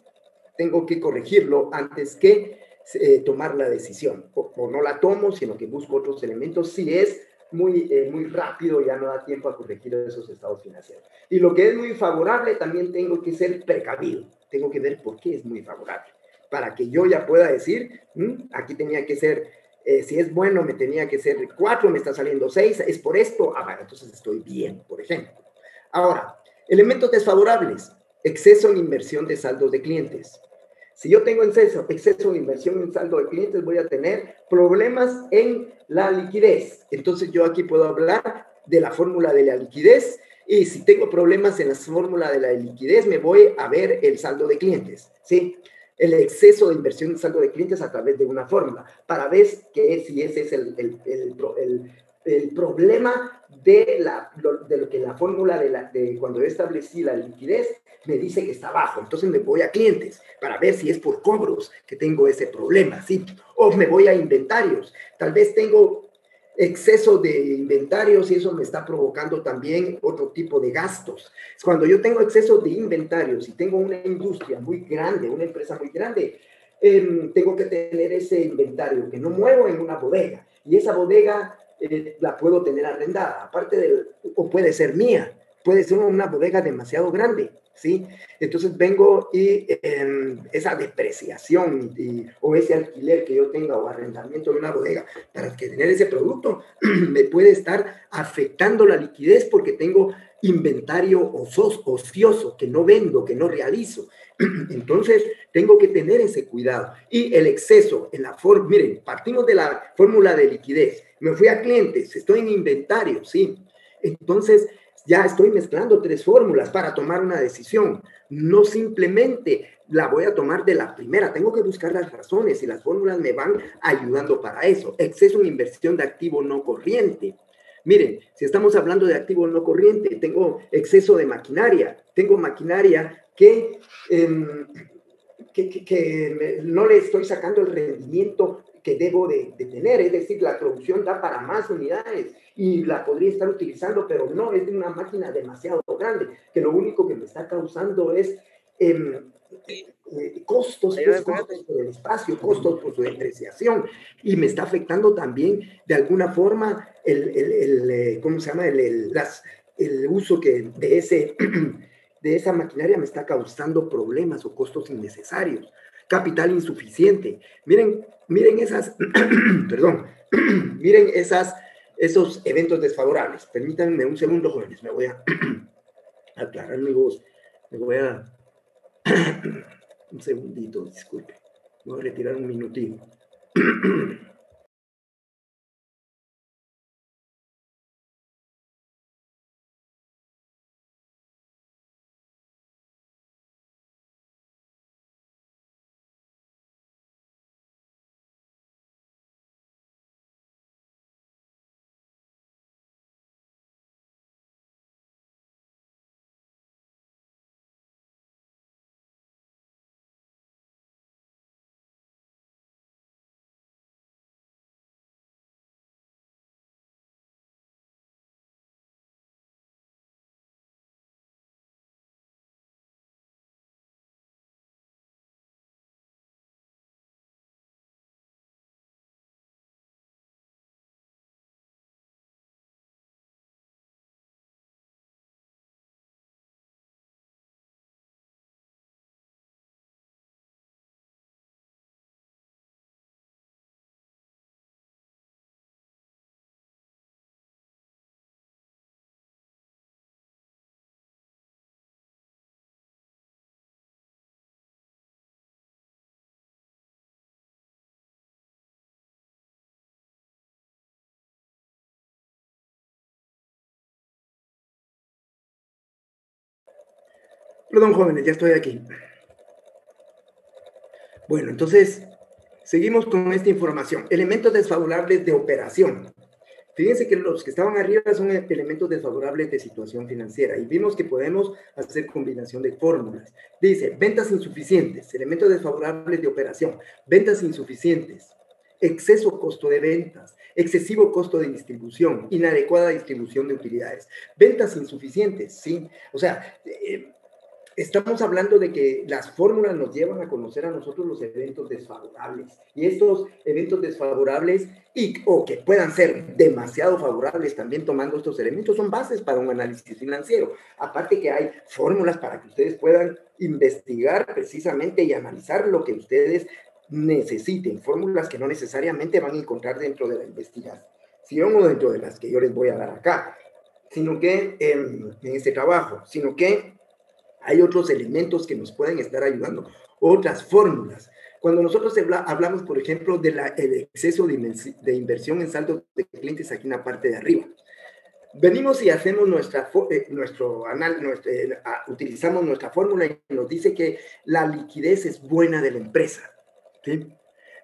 tengo que corregirlo antes que tomar la decisión. O no la tomo, sino que busco otros elementos. Si es muy rápido, ya no da tiempo a corregir esos estados financieros. Y lo que es muy favorable, también tengo que ser precavido. Tengo que ver por qué es muy favorable, para que yo ya pueda decir, aquí tenía que ser, si es bueno, me tenía que ser 4, me está saliendo 6, es por esto, bueno, entonces estoy bien, por ejemplo. Ahora, elementos desfavorables, exceso en inversión de saldos de clientes. Si yo tengo exceso de inversión en saldo de clientes, voy a tener problemas en la liquidez. Entonces yo aquí puedo hablar de la fórmula de la liquidez y si tengo problemas en la fórmula de la liquidez, me voy a ver el saldo de clientes, ¿sí? El exceso de inversión en saldo de clientes a través de una fórmula para ver si ese es el problema de lo que la fórmula de cuando yo establecí la liquidez me dice que está bajo. Entonces me voy a clientes para ver si es por cobros que tengo ese problema, ¿sí? O me voy a inventarios. Tal vez tengo exceso de inventarios y eso me está provocando también otro tipo de gastos. Cuando yo tengo exceso de inventarios y tengo una industria muy grande, una empresa muy grande, tengo que tener ese inventario que no muevo en una bodega y esa bodega la puedo tener arrendada, o puede ser mía, puede ser una bodega demasiado grande, ¿sí? Entonces vengo y esa depreciación o ese alquiler que yo tenga o arrendamiento de una bodega para tener ese producto me puede estar afectando la liquidez porque tengo inventario ocioso que no vendo, que no realizo. Entonces tengo que tener ese cuidado. Y el exceso en la forma, miren, partimos de la fórmula de liquidez, me fui a clientes, estoy en inventario, ¿sí? Entonces ya estoy mezclando 3 fórmulas para tomar una decisión. No simplemente la voy a tomar de la primera, tengo que buscar las razones y las fórmulas me van ayudando para eso. Exceso en inversión de activo no corriente. Miren, si estamos hablando de activo no corriente, tengo exceso de maquinaria. Tengo maquinaria que no le estoy sacando el rendimiento que debo de tener, es decir, la producción da para más unidades y la podría estar utilizando, pero no, es de una máquina demasiado grande, que lo único que me está causando es costos, pues, costos por el espacio, costos por su depreciación, y me está afectando también de alguna forma ¿cómo se llama? El uso de esa maquinaria me está causando problemas o costos innecesarios. Capital insuficiente. Miren esas, perdón, miren esos eventos desfavorables. Permítanme un segundo, jóvenes, me voy a aclarar mi voz. Me voy a un segundito, disculpe. Voy a retirar un minutito. Perdón, jóvenes, ya estoy aquí. Bueno, entonces, seguimos con esta información. Elementos desfavorables de operación. Fíjense que los que estaban arriba son elementos desfavorables de situación financiera y vimos que podemos hacer combinación de fórmulas. Dice, ventas insuficientes, elementos desfavorables de operación, ventas insuficientes, exceso costo de ventas, excesivo costo de distribución, inadecuada distribución de utilidades. Ventas insuficientes, ¿sí? O sea, estamos hablando de que las fórmulas nos llevan a conocer a nosotros los eventos desfavorables y estos eventos desfavorables o que puedan ser demasiado favorables también tomando estos elementos son bases para un análisis financiero. Aparte que hay fórmulas para que ustedes puedan investigar precisamente y analizar lo que ustedes necesiten, fórmulas que no necesariamente van a encontrar dentro de la investigación o dentro de las que yo les voy a dar acá, sino que en este trabajo, sino que hay otros elementos que nos pueden estar ayudando, otras fórmulas. Cuando nosotros hablamos, por ejemplo, del exceso de inversión en saldo de clientes aquí en la parte de arriba, venimos y hacemos utilizamos nuestra fórmula y nos dice que la liquidez es buena de la empresa, ¿sí?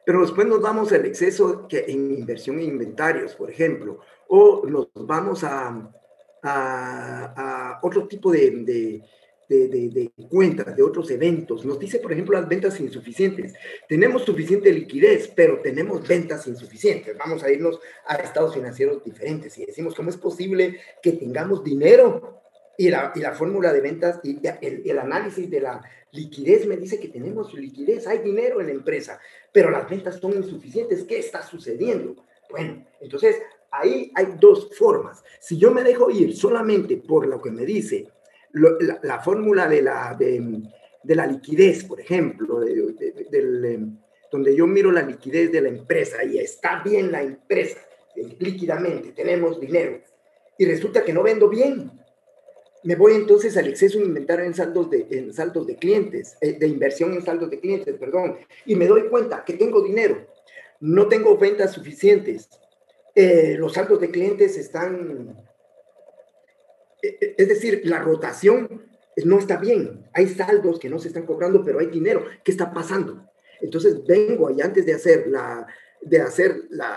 Pero después nos vamos al exceso en inversión en inventarios, por ejemplo, o nos vamos a otro tipo de cuentas, de otros eventos. Nos dice, por ejemplo, las ventas insuficientes. Tenemos suficiente liquidez, pero tenemos ventas insuficientes. Vamos a irnos a estados financieros diferentes y decimos, ¿cómo es posible que tengamos dinero? Y la fórmula de ventas y el análisis de la liquidez me dice que tenemos liquidez, hay dinero en la empresa, pero las ventas son insuficientes. ¿Qué está sucediendo? Bueno, entonces ahí hay dos formas. Si yo me dejo ir solamente por lo que me dice la fórmula de la liquidez, por ejemplo, donde yo miro la liquidez de la empresa y está bien la empresa, líquidamente, tenemos dinero, y resulta que no vendo bien. Me voy entonces al exceso de inventario en saldos de clientes, de inversión en saldos de clientes, perdón, y me doy cuenta que tengo dinero, no tengo ventas suficientes, los saldos de clientes están... Es decir, la rotación no está bien. Hay saldos que no se están cobrando, pero hay dinero. ¿Qué está pasando? Entonces vengo ahí antes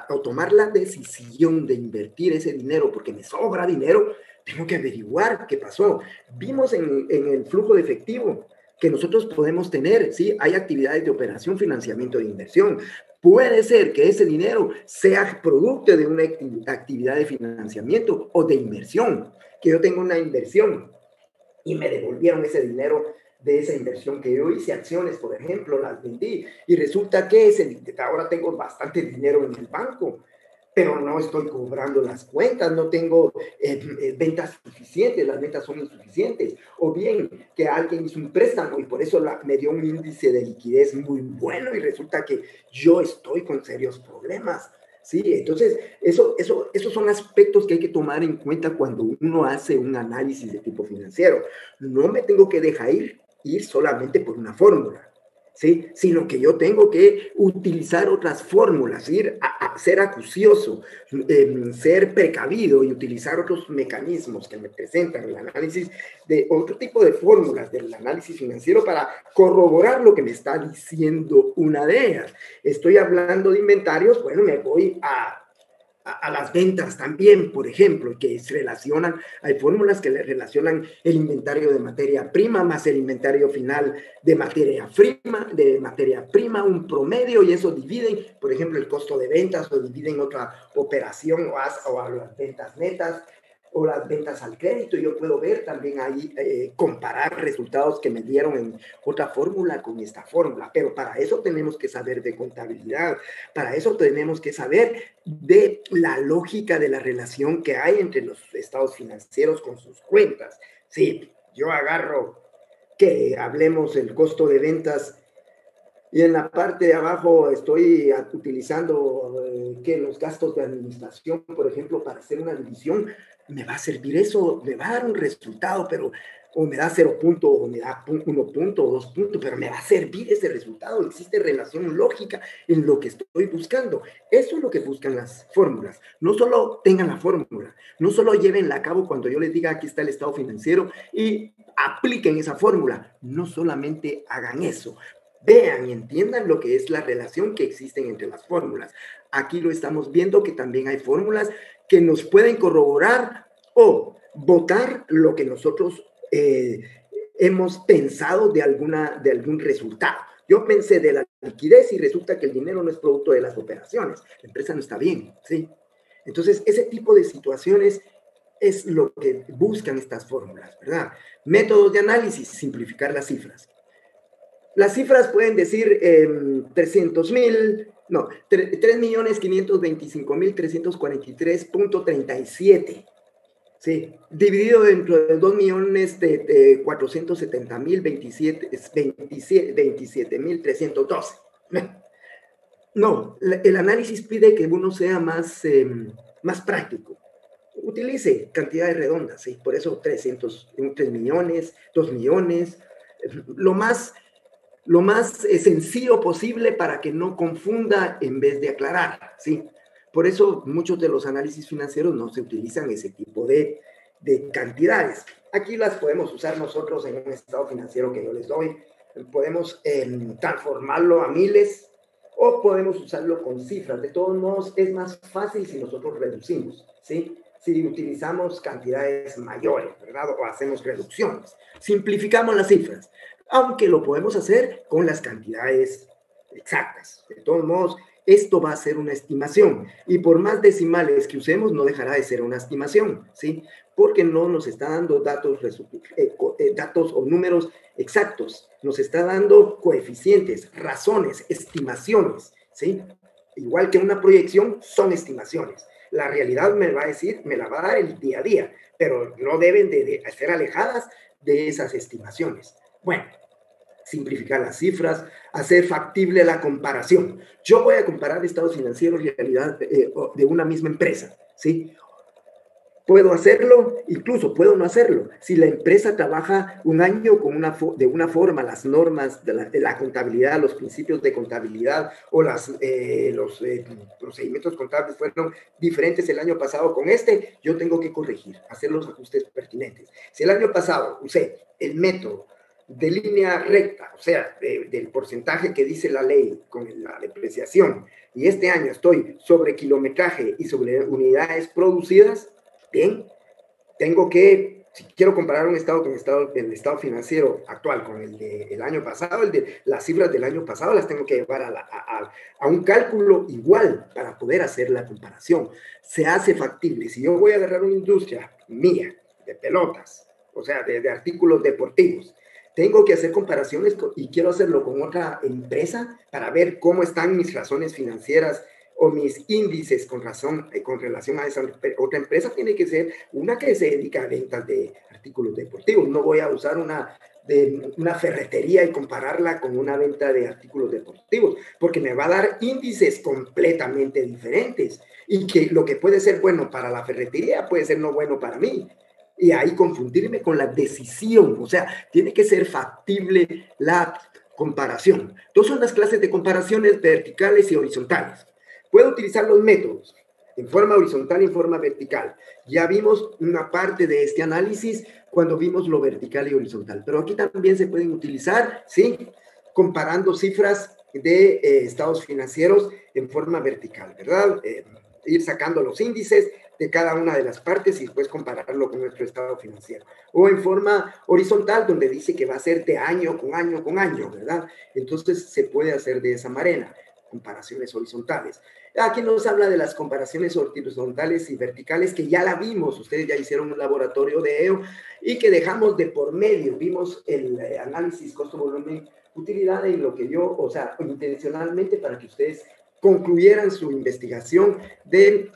o tomar la decisión de invertir ese dinero porque me sobra dinero, tengo que averiguar qué pasó. Vimos en el flujo de efectivo que nosotros podemos tener, ¿sí? Hay actividades de operación, financiamiento de inversión. Puede ser que ese dinero sea producto de una actividad de financiamiento o de inversión, que yo tengo una inversión y me devolvieron ese dinero de esa inversión que yo hice, acciones, por ejemplo, las vendí y resulta que ahora tengo bastante dinero en el banco, pero no estoy cobrando las cuentas, no tengo ventas suficientes, las ventas son insuficientes, o bien que alguien hizo un préstamo y por eso me dio un índice de liquidez muy bueno y resulta que yo estoy con serios problemas. Sí, entonces esos son aspectos que hay que tomar en cuenta cuando uno hace un análisis de tipo financiero. No me tengo que dejar ir solamente por una fórmula. ¿Sí? Sino que yo tengo que utilizar otras fórmulas, ir a ser acucioso, ser precavido y utilizar otros mecanismos que me presentan el análisis de otro tipo de fórmulas del análisis financiero para corroborar lo que me está diciendo una de ellas. Estoy hablando de inventarios, bueno, me voy a las ventas también, por ejemplo, que se relacionan, hay fórmulas que le relacionan el inventario de materia prima más el inventario final de materia prima, un promedio, y eso dividen, por ejemplo, el costo de ventas, o dividen otra operación o a las ventas netas o las ventas al crédito. Yo puedo ver también ahí, comparar resultados que me dieron en otra fórmula con esta fórmula, pero para eso tenemos que saber de contabilidad, para eso tenemos que saber de la lógica de la relación que hay entre los estados financieros con sus cuentas. Sí, yo agarro que hablemos el costo de ventas y en la parte de abajo estoy utilizando que los gastos de administración, por ejemplo, para hacer una división, me va a servir eso, me va a dar un resultado, pero o me da 0 punto, o me da 1 punto, o 2 puntos, pero me va a servir ese resultado. Existe relación lógica en lo que estoy buscando. Eso es lo que buscan las fórmulas. No solo tengan la fórmula, no solo llevenla a cabo cuando yo les diga aquí está el estado financiero y apliquen esa fórmula. No solamente hagan eso. Vean y entiendan lo que es la relación que existen entre las fórmulas. Aquí lo estamos viendo que también hay fórmulas que nos pueden corroborar o votar lo que nosotros hemos pensado de algún resultado. Yo pensé de la liquidez y resulta que el dinero no es producto de las operaciones. La empresa no está bien, ¿sí? Entonces, ese tipo de situaciones es lo que buscan estas fórmulas, ¿verdad? Métodos de análisis, simplificar las cifras. Las cifras pueden decir 3.525.343.37. Sí, dividido dentro de 2.470.027.312. No, el análisis pide que uno sea más práctico. Utilice cantidades redondas, ¿sí? Por eso 3 millones, 2 millones, lo más sencillo posible para que no confunda en vez de aclarar, ¿sí? Por eso muchos de los análisis financieros no se utilizan ese tipo de cantidades. Aquí las podemos usar nosotros en un estado financiero que yo les doy. Podemos transformarlo a miles o podemos usarlo con cifras. De todos modos, es más fácil si nosotros reducimos, ¿sí? Si utilizamos cantidades mayores, ¿verdad? O hacemos reducciones. Simplificamos las cifras, aunque lo podemos hacer con las cantidades exactas. De todos modos, esto va a ser una estimación y por más decimales que usemos no dejará de ser una estimación, ¿sí? Porque no nos está dando datos o números exactos, nos está dando coeficientes, razones, estimaciones, ¿sí? Igual que una proyección, son estimaciones. La realidad me va a decir, me la va a dar el día a día, pero no deben de ser alejadas de esas estimaciones. Bueno, simplificar las cifras, hacer factible la comparación. Yo voy a comparar estados financieros y realidad de una misma empresa, ¿sí? Puedo hacerlo, incluso puedo no hacerlo. Si la empresa trabaja un año de una forma, las normas de la contabilidad, los principios de contabilidad o los procedimientos contables fueron diferentes el año pasado con yo tengo que corregir, hacer los ajustes pertinentes. Si el año pasado usé el método de línea recta, o sea, del porcentaje que dice la ley con la depreciación, y este año estoy sobre kilometraje y sobre unidades producidas, bien, tengo que si quiero comparar un estado con el estado financiero actual con el del año pasado, las cifras del año pasado las tengo que llevar a un cálculo igual para poder hacer la comparación. Se hace factible. Si yo voy a agarrar una industria mía de pelotas, o sea, de artículos deportivos, tengo que hacer comparaciones y quiero hacerlo con otra empresa para ver cómo están mis razones financieras o mis índices con relación a esa otra empresa. Tiene que ser una que se dedica a ventas de artículos deportivos. No voy a usar una ferretería y compararla con una venta de artículos deportivos, porque me va a dar índices completamente diferentes, y que lo que puede ser bueno para la ferretería puede ser no bueno para mí, y ahí confundirme con la decisión. O sea, tiene que ser factible la comparación. Dos son las clases de comparaciones verticales y horizontales. Puedo utilizar los métodos en forma horizontal y en forma vertical. Ya vimos una parte de este análisis cuando vimos lo vertical y horizontal, pero aquí también se pueden utilizar, ¿sí?, comparando cifras de estados financieros en forma vertical, ¿verdad? Ir sacando los índices de cada una de las partes y después compararlo con nuestro estado financiero. O en forma horizontal, donde dice que va a ser de año con año con año, ¿verdad? Entonces se puede hacer de esa manera, comparaciones horizontales. Aquí nos habla de las comparaciones horizontales y verticales, que ya la vimos, ustedes ya hicieron un laboratorio de ello, y que dejamos de por medio. Vimos el análisis costo-volumen utilidad, en lo que yo, o sea, intencionalmente para que ustedes concluyeran su investigación de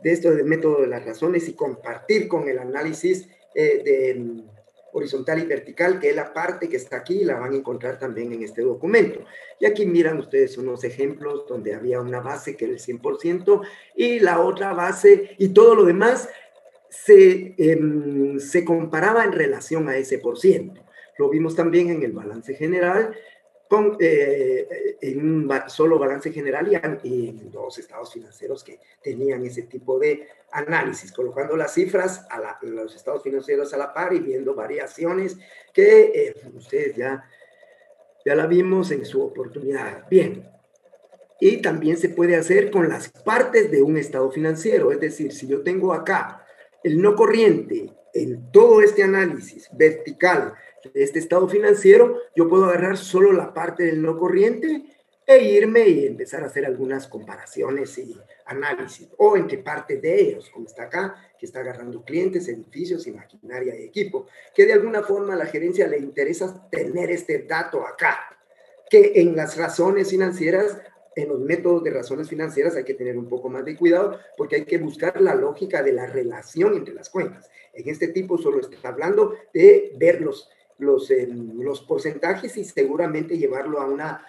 esto del método de las razones, y compartir con el análisis de horizontal y vertical, que es la parte que está aquí, la van a encontrar también en este documento. Y aquí miran ustedes unos ejemplos donde había una base que era el 100% y la otra base, y todo lo demás se comparaba en relación a ese por ciento. Lo vimos también en el balance general, en un solo balance general, y en dos estados financieros que tenían ese tipo de análisis, colocando las cifras los estados financieros a la par y viendo variaciones que ustedes ya la vimos en su oportunidad. Bien. Y también se puede hacer con las partes de un estado financiero. Es decir, si yo tengo acá el no corriente en todo este análisis vertical de este estado financiero, yo puedo agarrar solo la parte del no corriente e irme y empezar a hacer algunas comparaciones y análisis, o entre partes de ellos, como está acá, que está agarrando clientes, edificios y maquinaria y equipo, que de alguna forma a la gerencia le interesa tener este dato acá, que en las razones financieras, en los métodos de razones financieras, hay que tener un poco más de cuidado, porque hay que buscar la lógica de la relación entre las cuentas. En este tipo solo está hablando de ver los porcentajes, y seguramente llevarlo a una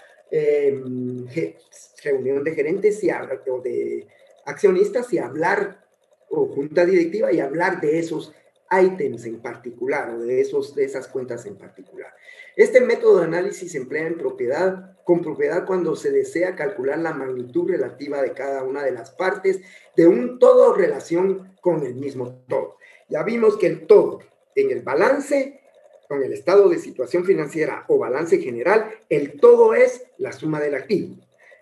reunión de gerentes o de accionistas, y hablar, o junta directiva, y hablar de esos ítems en particular, o de esas cuentas en particular. Este método de análisis se emplea con propiedad cuando se desea calcular la magnitud relativa de cada una de las partes de un todo en relación con el mismo todo. Ya vimos que el todo en el balance, con el estado de situación financiera o balance general, el todo es la suma del activo.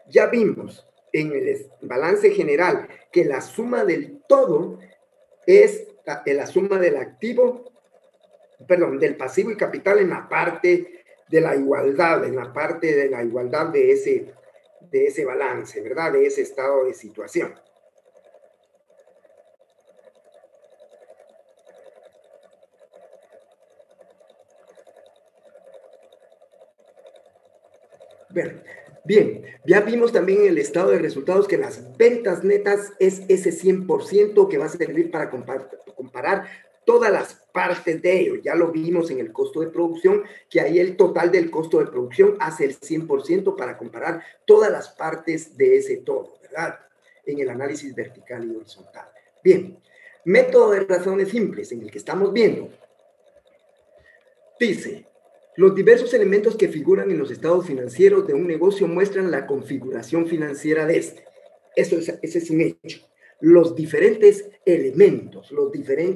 Ya vimos en el balance general que la suma del todo es la suma del activo, del pasivo y capital en la parte de la igualdad, de ese balance, ¿verdad? De ese estado de situación. Bien, ya vimos también en el estado de resultados que las ventas netas es ese 100% que va a servir para comparar todas las partes de ello. Ya lo vimos en el costo de producción, que ahí el total del costo de producción hace el 100% para comparar todas las partes de ese todo, ¿verdad? En el análisis vertical y horizontal. Bien, método de razones simples en el que estamos viendo. Dice: los diversos elementos que figuran en los estados financieros de un negocio muestran la configuración financiera de este. Ese es un hecho. Los diferentes elementos,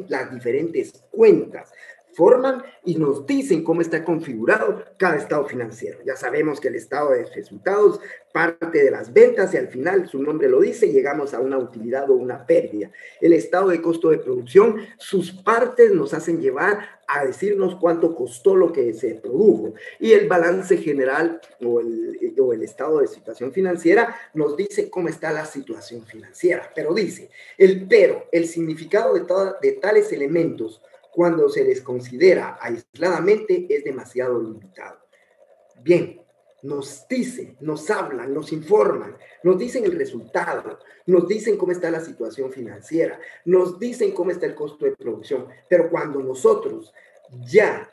las diferentes cuentas forman y nos dicen cómo está configurado cada estado financiero. Ya sabemos que el estado de resultados parte de las ventas y al final, su nombre lo dice, llegamos a una utilidad o una pérdida. El estado de costo de producción, sus partes nos hacen llevar a decirnos cuánto costó lo que se produjo. Y el balance general o el estado de situación financiera nos dice cómo está la situación financiera. Pero dice, el significado de tales elementos cuando se les considera aisladamente es demasiado limitado. Bien, nos dicen, nos hablan, nos informan, nos dicen el resultado, nos dicen cómo está la situación financiera, nos dicen cómo está el costo de producción, pero cuando nosotros ya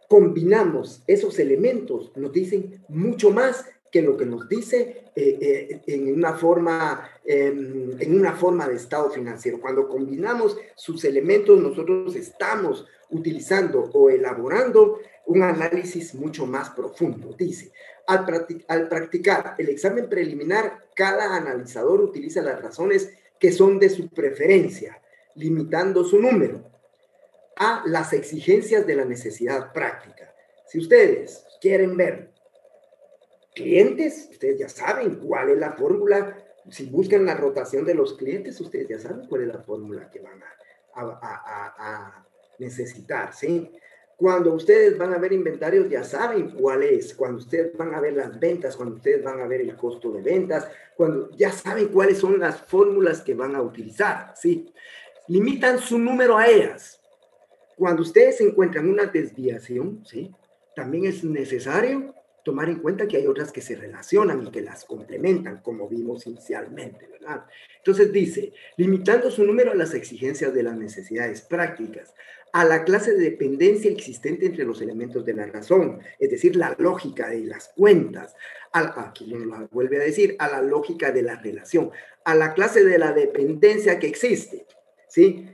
combinamos esos elementos, nos dicen mucho más que lo que nos dice en una forma de estado financiero. Cuando combinamos sus elementos, nosotros estamos utilizando o elaborando un análisis mucho más profundo. Dice, al practicar el examen preliminar, cada analizador utiliza las razones que son de su preferencia, limitando su número a las exigencias de la necesidad práctica. Si ustedes quieren ver clientes, ustedes ya saben cuál es la fórmula. Si buscan la rotación de los clientes, ustedes ya saben cuál es la fórmula que van a necesitar, ¿sí? Cuando ustedes van a ver inventarios, ya saben cuál es. Cuando ustedes van a ver las ventas, cuando ustedes van a ver el costo de ventas, cuando ya saben cuáles son las fórmulas que van a utilizar, ¿sí? Limitan su número a ellas. Cuando ustedes encuentran una desviación, ¿sí? También es necesario tomar en cuenta que hay otras que se relacionan y que las complementan, como vimos inicialmente, ¿verdad? Entonces dice, limitando su número a las exigencias de las necesidades prácticas, a la clase de dependencia existente entre los elementos de la razón, es decir, la lógica de las cuentas, aquí nos lo vuelve a decir, a la lógica de la relación, a la clase de la dependencia que existe, ¿sí?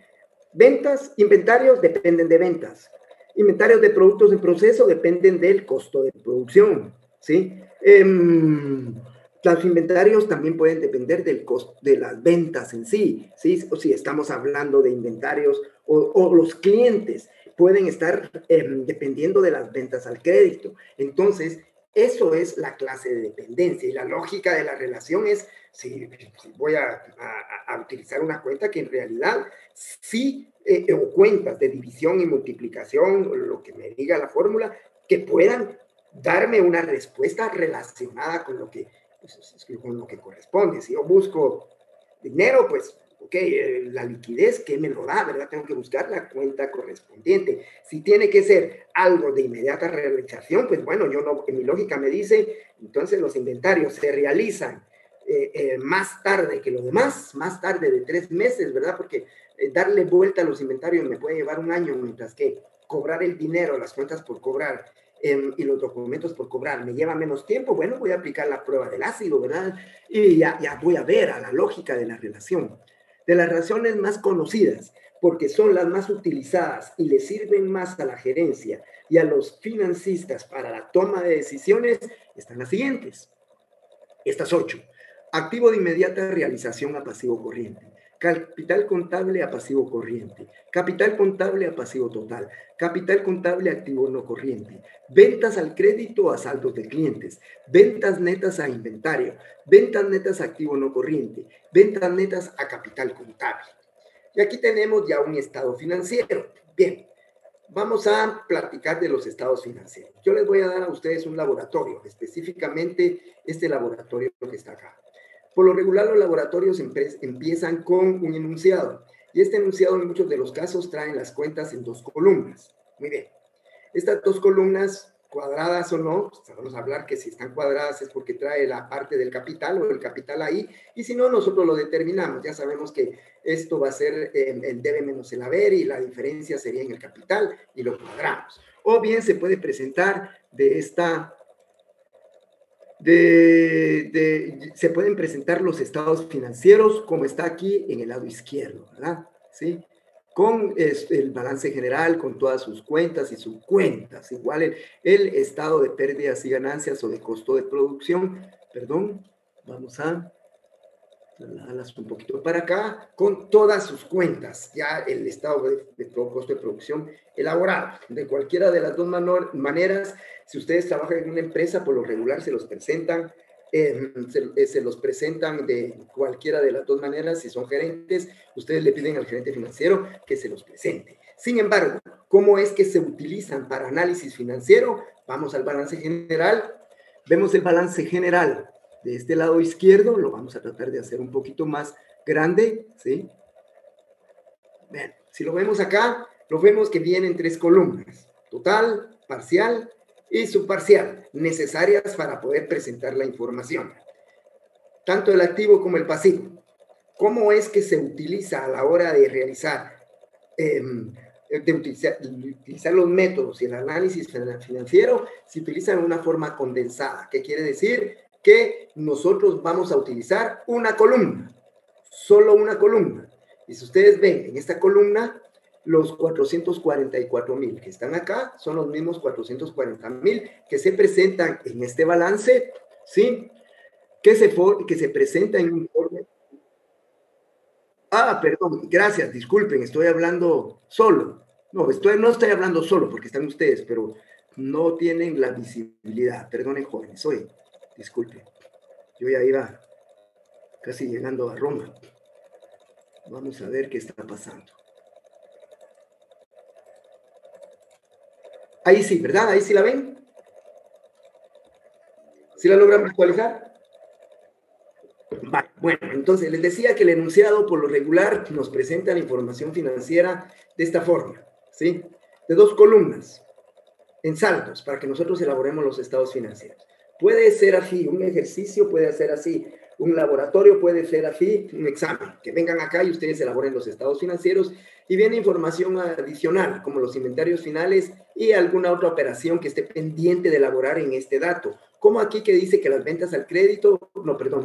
Ventas, inventarios dependen de ventas. Inventarios de productos en proceso dependen del costo de producción, ¿sí? Los inventarios también pueden depender del costo de las ventas en sí, ¿sí? O si estamos hablando de inventarios o los clientes pueden estar dependiendo de las ventas al crédito. Entonces, eso es la clase de dependencia y la lógica de la relación es, si voy a utilizar una cuenta que en realidad sí, o cuentas de división y multiplicación, lo que me diga la fórmula, que puedan darme una respuesta relacionada con lo que corresponde. Si yo busco dinero, pues, ok, la liquidez, ¿qué me lo da? ¿Verdad? Tengo que buscar la cuenta correspondiente. Si tiene que ser algo de inmediata realización, pues bueno, yo no, en mi lógica me dice, entonces los inventarios se realizan más tarde que lo demás, más tarde de 3 meses, ¿verdad? Porque darle vuelta a los inventarios me puede llevar un año, mientras que cobrar el dinero, las cuentas por cobrar y los documentos por cobrar me lleva menos tiempo. Bueno, voy a aplicar la prueba del ácido, ¿verdad? Y ya voy a ver a la lógica de la relación. De las razones más conocidas, porque son las más utilizadas y le sirven más a la gerencia y a los financistas para la toma de decisiones, están las siguientes. Estas 8. Activo de inmediata realización a pasivo corriente. Capital contable a pasivo corriente. Capital contable a pasivo total. Capital contable a activo no corriente. Ventas al crédito a saldos de clientes. Ventas netas a inventario. Ventas netas a activo no corriente. Ventas netas a capital contable. Y aquí tenemos ya un estado financiero. Bien. Vamos a platicar de los estados financieros. Yo les voy a dar a ustedes un laboratorio, específicamente este laboratorio que está acá. Por lo regular, los laboratorios empiezan con un enunciado, y este enunciado en muchos de los casos traen las cuentas en 2 columnas. Muy bien. Estas 2 columnas, cuadradas o no, pues vamos a hablar que si están cuadradas es porque trae la parte del capital o el capital ahí, y si no, nosotros lo determinamos. Ya sabemos que esto va a ser el debe menos el haber, y la diferencia sería en el capital, y lo cuadramos. O bien se puede presentar se pueden presentar los estados financieros como está aquí en el lado izquierdo, ¿verdad? ¿Sí? Con el balance general, con todas sus cuentas y subcuentas, igual el estado de pérdidas y ganancias o de costo de producción, perdón, vamos a trasladarlas un poquito para acá, con todas sus cuentas, ya el estado de todo costo de producción elaborado. De cualquiera de las dos maneras, si ustedes trabajan en una empresa, por lo regular se los presentan de cualquiera de las dos maneras. Si son gerentes, ustedes le piden al gerente financiero que se los presente. Sin embargo, ¿cómo es que se utilizan para análisis financiero? Vamos al balance general. Vemos el balance general de este lado izquierdo. Lo vamos a tratar de hacer un poquito más grande, ¿sí? Bien, si lo vemos acá, lo vemos que vienen 3 columnas: total, parcial y subparcial, necesarias para poder presentar la información. Tanto el activo como el pasivo. ¿Cómo es que se utiliza a la hora de realizar, utilizar los métodos y el análisis financiero? Se utiliza en una forma condensada. ¿Qué quiere decir? Que nosotros vamos a utilizar una columna, solo una columna. Y si ustedes ven en esta columna, los 444,000 que están acá son los mismos 440,000 que se presentan en este balance, ¿sí? Que se presenta en un informe. Ah, perdón, gracias, disculpen, estoy hablando solo. No estoy hablando solo porque están ustedes, pero no tienen la visibilidad. Perdonen, jóvenes, disculpen. Yo ya iba casi llegando a Roma. Vamos a ver qué está pasando. Ahí sí, ¿verdad? Ahí sí la ven. ¿Sí la logran visualizar? Vale, bueno, entonces les decía que el enunciado por lo regular nos presenta la información financiera de esta forma, ¿sí? De 2 columnas, en saldos, para que nosotros elaboremos los estados financieros. Puede ser así un ejercicio, puede ser así un laboratorio, puede ser así un examen. Que vengan acá y ustedes elaboren los estados financieros y viene información adicional, como los inventarios finales y alguna otra operación que esté pendiente de elaborar en este dato. Como aquí que dice que las ventas al crédito,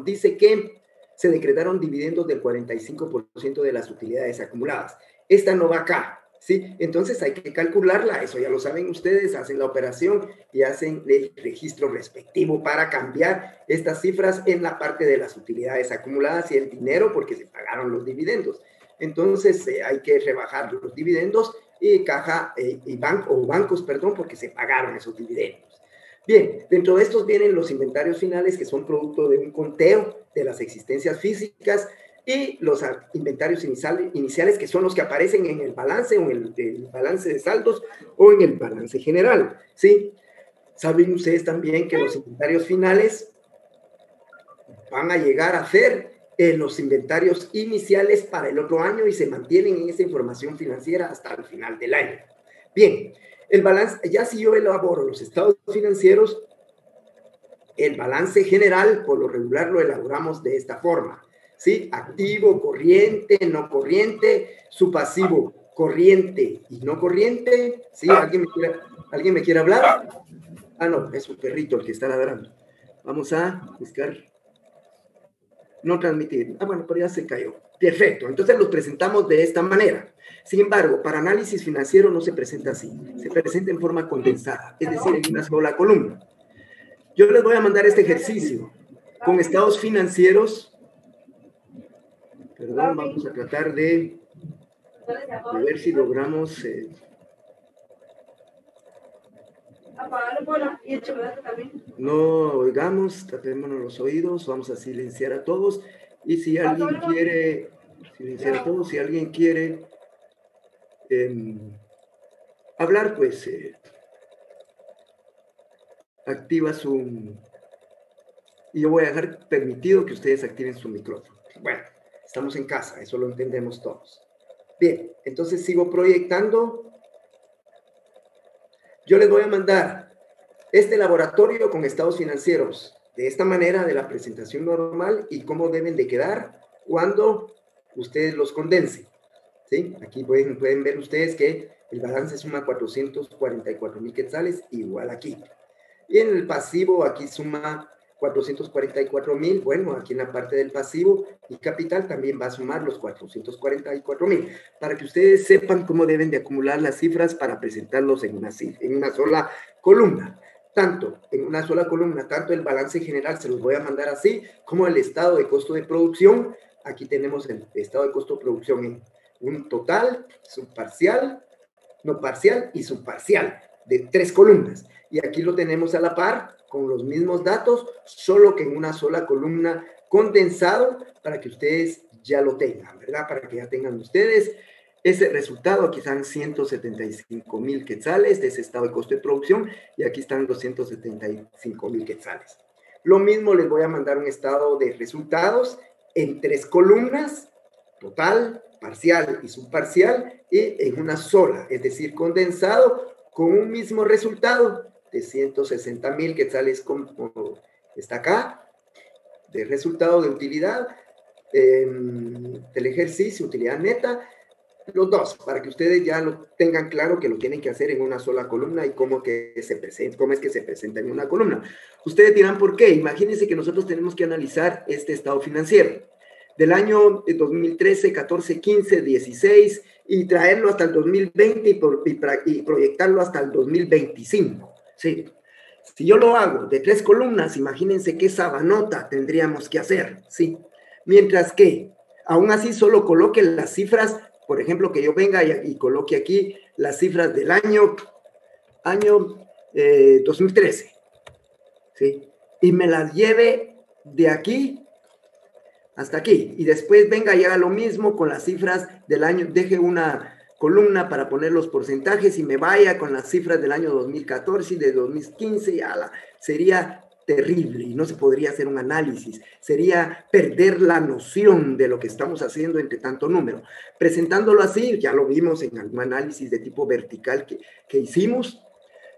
dice que se decretaron dividendos del 45% de las utilidades acumuladas. Esta no va acá, ¿sí? Entonces hay que calcularla, eso ya lo saben ustedes, hacen la operación y hacen el registro respectivo para cambiar estas cifras en la parte de las utilidades acumuladas y el dinero porque se pagaron los dividendos. Entonces hay que rebajar los dividendos y bancos, porque se pagaron esos dividendos. Bien, dentro de estos vienen los inventarios finales, que son producto de un conteo de las existencias físicas, y los inventarios iniciales, que son los que aparecen en el balance o en el balance de saldos o en el balance general, ¿sí? Saben ustedes también que los inventarios finales van a llegar a ser los inventarios iniciales para el otro año y se mantienen en esa información financiera hasta el final del año. Bien, el balance, ya si yo elaboro los estados financieros, el balance general, por lo regular, lo elaboramos de esta forma, ¿sí? Activo, corriente, no corriente, su pasivo, corriente y no corriente, ¿sí? ¿Alguien me quiere hablar? Ah, no, es un perrito el que está ladrando. Vamos a buscar. No transmitir. Ah, bueno, pero ya se cayó. Perfecto, entonces los presentamos de esta manera. Sin embargo, para análisis financiero no se presenta así. Se presenta en forma condensada, es decir, en una sola columna. Yo les voy a mandar este ejercicio con estados financieros. Perdón, vamos a tratar de ver si logramos... No oigamos, tapémonos los oídos, vamos a silenciar a todos. Y si alguien quiere silenciar a todos, si alguien quiere hablar, pues activa su... Y yo voy a dejar permitido que ustedes activen su micrófono. Bueno, estamos en casa, eso lo entendemos todos. Bien, entonces sigo proyectando. Yo les voy a mandar este laboratorio con estados financieros de esta manera, de la presentación normal, y cómo deben de quedar cuando ustedes los condensen, ¿sí? Aquí pueden ver ustedes que el balance suma 444,000 quetzales, igual aquí. Y en el pasivo aquí suma 444,000, bueno, aquí en la parte del pasivo y capital también va a sumar los 444,000, para que ustedes sepan cómo deben de acumular las cifras para presentarlos en una sola columna. tanto en una sola columna, tanto el balance general, se los voy a mandar así, como el estado de costo de producción. Aquí tenemos el estado de costo de producción en un total, subparcial, no parcial y subparcial, de 3 columnas. Y aquí lo tenemos a la par, con los mismos datos, solo que en una sola columna condensado, para que ustedes ya lo tengan, ¿verdad? Para que ya tengan ustedes ese resultado. Aquí están 175,000 quetzales de ese estado de costo de producción, y aquí están 275,000 quetzales. Lo mismo les voy a mandar un estado de resultados en 3 columnas, total, parcial y subparcial, y en una sola, es decir, condensado, con un mismo resultado de 160,000 quetzales, como está acá, de resultado de utilidad del ejercicio, utilidad neta, los dos, para que ustedes ya lo tengan claro que lo tienen que hacer en una sola columna y cómo es que se presenta en una columna. Ustedes dirán, ¿por qué? Imagínense que nosotros tenemos que analizar este estado financiero del año 2013, 14, 15, 16 y traerlo hasta el 2020 y proyectarlo hasta el 2025. ¿Sí? Si yo lo hago de 3 columnas, imagínense qué sabanota tendríamos que hacer. ¿Sí? Mientras que, aún así, solo coloque las cifras, por ejemplo, que yo venga y coloque aquí las cifras del año 2013. ¿Sí? Y me las lleve de aquí hasta aquí, y después venga y haga lo mismo con las cifras del año, deje una columna para poner los porcentajes y me vaya con las cifras del año 2014 y de 2015, sería terrible y no se podría hacer un análisis, sería perder la noción de lo que estamos haciendo entre tanto número. Presentándolo así, ya lo vimos en algún análisis de tipo vertical que hicimos,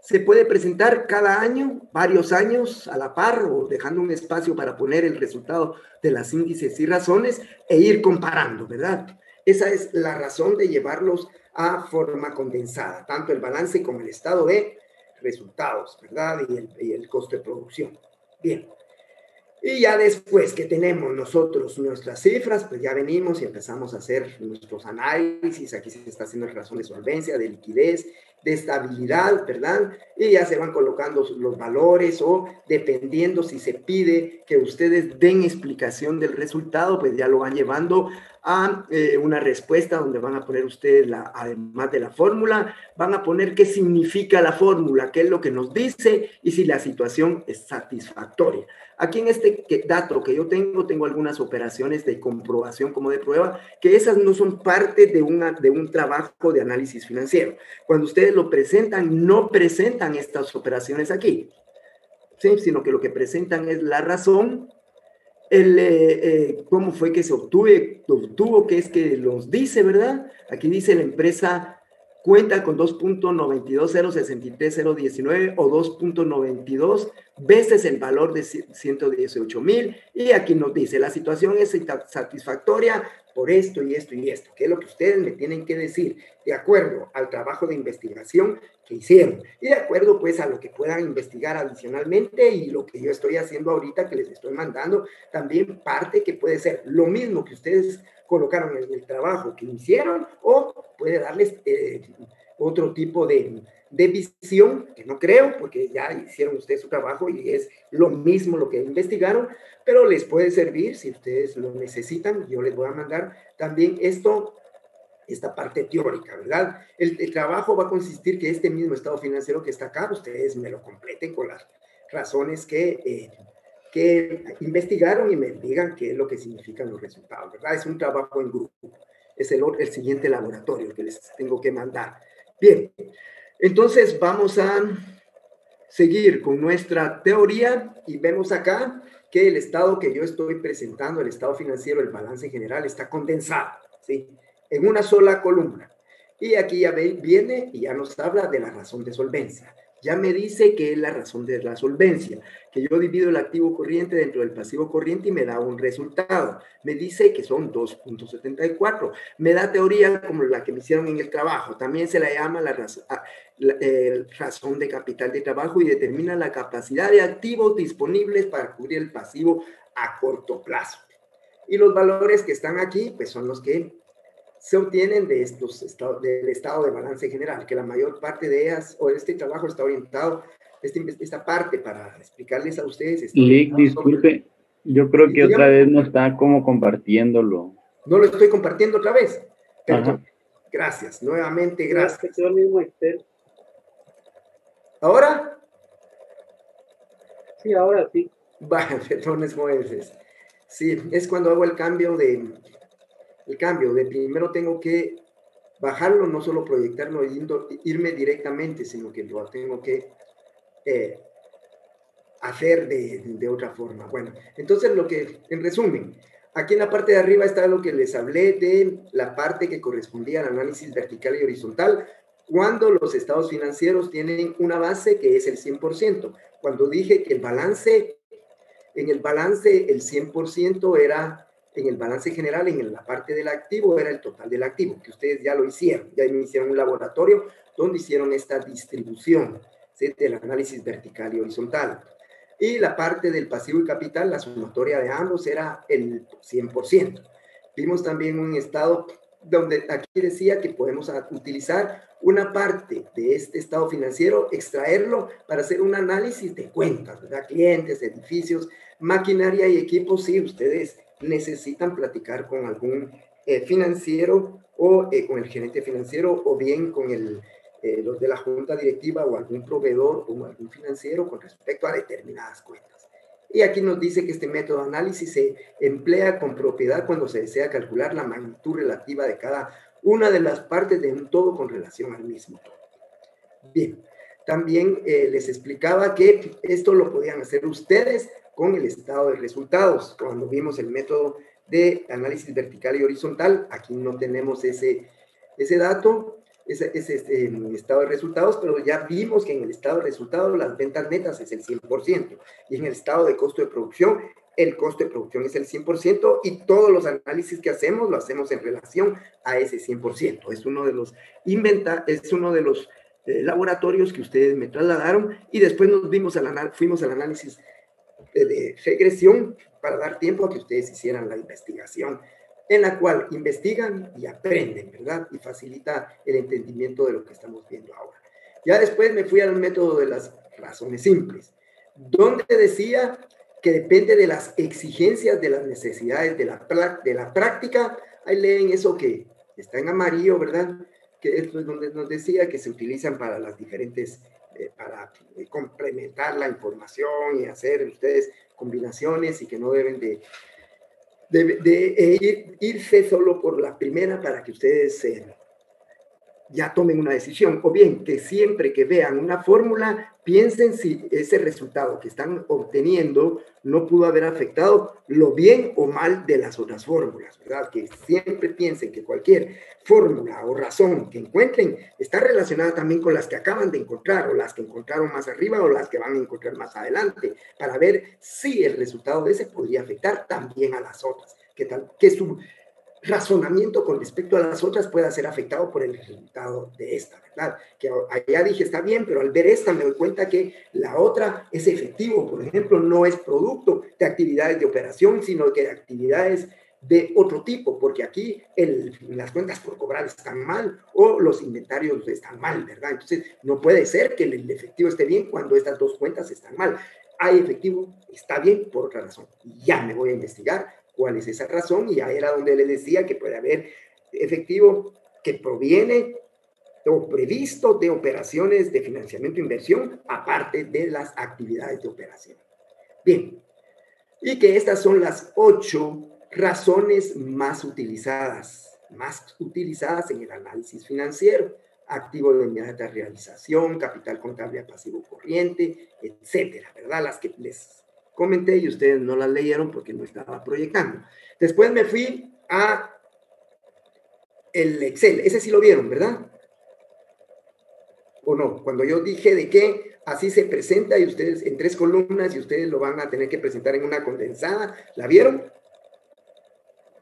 se puede presentar cada año, varios años a la par, o dejando un espacio para poner el resultado de las índices y razones e ir comparando, ¿verdad? Esa es la razón de llevarlos a forma condensada, tanto el balance como el estado de resultados, ¿verdad? Y el costo de producción. Bien. Y ya después que tenemos nosotros nuestras cifras, pues ya venimos y empezamos a hacer nuestros análisis. Aquí se está haciendo razón de solvencia, de liquidez, de estabilidad, ¿verdad? Y ya se van colocando los valores, o dependiendo si se pide que ustedes den explicación del resultado, pues ya lo van llevando a una respuesta donde van a poner ustedes, además de la fórmula, van a poner qué significa la fórmula, qué es lo que nos dice y si la situación es satisfactoria. Aquí en este dato que yo tengo algunas operaciones de comprobación como de prueba, que esas no son parte de un trabajo de análisis financiero. Cuando ustedes lo presentan, no presentan estas operaciones aquí, ¿sí? Sino que lo que presentan es la razón, cómo fue que se obtuvo, que es que los dice, ¿verdad? Aquí dice la empresa cuenta con 2.92063.019 o 2.92 veces el valor de 118,000, y aquí nos dice la situación es satisfactoria por esto y esto y esto, que es lo que ustedes me tienen que decir de acuerdo al trabajo de investigación que hicieron y de acuerdo pues a lo que puedan investigar adicionalmente, y lo que yo estoy haciendo ahorita que les estoy mandando también parte que puede ser lo mismo que ustedes colocaron en el trabajo que hicieron, o puede darles otro tipo de visión, que no creo, porque ya hicieron ustedes su trabajo y es lo mismo lo que investigaron, pero les puede servir si ustedes lo necesitan. Yo les voy a mandar también esta parte teórica, ¿verdad? El trabajo va a consistir que este mismo estado financiero que está acá, ustedes me lo completen con las razones que investigaron y me digan qué es lo que significan los resultados, ¿verdad? Es un trabajo en grupo. Es el siguiente laboratorio que les tengo que mandar. Bien, entonces vamos a seguir con nuestra teoría y vemos acá que el estado que yo estoy presentando, el estado financiero, el balance general, está condensado, ¿sí? En una sola columna. Y aquí ya viene y ya nos habla de la razón de solvencia. Ya me dice que es la razón de la solvencia, que yo divido el activo corriente dentro del pasivo corriente y me da un resultado. Me dice que son 2.74. Me da teoría como la que me hicieron en el trabajo. También se la llama la razón de capital de trabajo, y determina la capacidad de activos disponibles para cubrir el pasivo a corto plazo. Y los valores que están aquí, pues son los que se obtienen de del estado de balance general, que la mayor parte de ellas, o este trabajo está orientado, esta parte para explicarles a ustedes, está Lick, orientado sobre... disculpe, yo creo que otra Dígame, vez no está como compartiéndolo. no lo estoy compartiendo otra vez. Ajá. Perdón. Gracias, nuevamente gracias. Yo mismo Excel. ¿Ahora? Sí, ahora sí. Vale, perdón, Moisés. Sí, es cuando hago el cambio de primero tengo que bajarlo, no solo proyectarlo, irme directamente, sino que lo tengo que hacer de otra forma. Bueno, entonces en resumen, aquí en la parte de arriba está lo que les hablé de la parte que correspondía al análisis vertical y horizontal, cuando los estados financieros tienen una base que es el 100%. Cuando dije que en el balance el 100% era, en el balance general, en la parte del activo, era el total del activo, que ustedes ya lo hicieron, ya hicieron un laboratorio donde hicieron esta distribución, ¿sí?, del análisis vertical y horizontal. Y la parte del pasivo y capital, la sumatoria de ambos era el 100%. Vimos también un estado donde aquí decía que podemos utilizar una parte de este estado financiero, extraerlo para hacer un análisis de cuentas, ¿verdad? Clientes, edificios, maquinaria y equipos, si ustedes necesitan platicar con algún financiero o con el gerente financiero o bien con los de la junta directiva o algún proveedor o algún financiero con respecto a determinadas cuentas. Y aquí nos dice que este método de análisis se emplea con propiedad cuando se desea calcular la magnitud relativa de cada una de las partes de un todo con relación al mismo todo. Bien, también les explicaba que esto lo podían hacer ustedes con el estado de resultados. Cuando vimos el método de análisis vertical y horizontal, aquí no tenemos ese dato, ese estado de resultados, pero ya vimos que en el estado de resultados las ventas netas es el 100%, y en el estado de costo de producción, el costo de producción es el 100%, y todos los análisis que hacemos, lo hacemos en relación a ese 100%. Es uno de los laboratorios que ustedes me trasladaron, y después fuimos al análisis de regresión para dar tiempo a que ustedes hicieran la investigación, en la cual investigan y aprenden, ¿verdad? Y facilita el entendimiento de lo que estamos viendo ahora. Ya después me fui al método de las razones simples, donde decía que depende de las exigencias, de las necesidades de la práctica. Ahí leen eso que está en amarillo, ¿verdad? Que esto es donde nos decía que se utilizan para las diferentes, para complementar la información y hacer ustedes combinaciones, y que no deben de irse solo por la primera para que ustedes ya tomen una decisión, o bien que siempre que vean una fórmula piensen si ese resultado que están obteniendo no pudo haber afectado lo bien o mal de las otras fórmulas, ¿verdad? Que siempre piensen que cualquier fórmula o razón que encuentren está relacionada también con las que acaban de encontrar, o las que encontraron más arriba, o las que van a encontrar más adelante, para ver si el resultado de ese podría afectar también a las otras, que su razonamiento con respecto a las otras pueda ser afectado por el resultado de esta, ¿verdad? Que allá dije está bien, pero al ver esta me doy cuenta que la otra es efectivo, por ejemplo, no es producto de actividades de operación, sino que de actividades de otro tipo, porque aquí las cuentas por cobrar están mal o los inventarios están mal, ¿verdad? Entonces, no puede ser que el efectivo esté bien cuando estas dos cuentas están mal. Hay efectivo, está bien por otra razón. Ya me voy a investigar cuál es esa razón, y ahí era donde le decía que puede haber efectivo que proviene o previsto de operaciones de financiamiento e inversión, aparte de las actividades de operación. Bien, y que estas son las 8 razones más utilizadas en el análisis financiero: activo de inmediata realización, capital contable a pasivo corriente, etcétera, ¿verdad? Las que les comenté y ustedes no las leyeron porque no estaba proyectando. Después me fui a el Excel. Ese sí lo vieron, ¿verdad? ¿O no? Cuando yo dije de que así se presenta y ustedes en 3 columnas y ustedes lo van a tener que presentar en una condensada, ¿la vieron?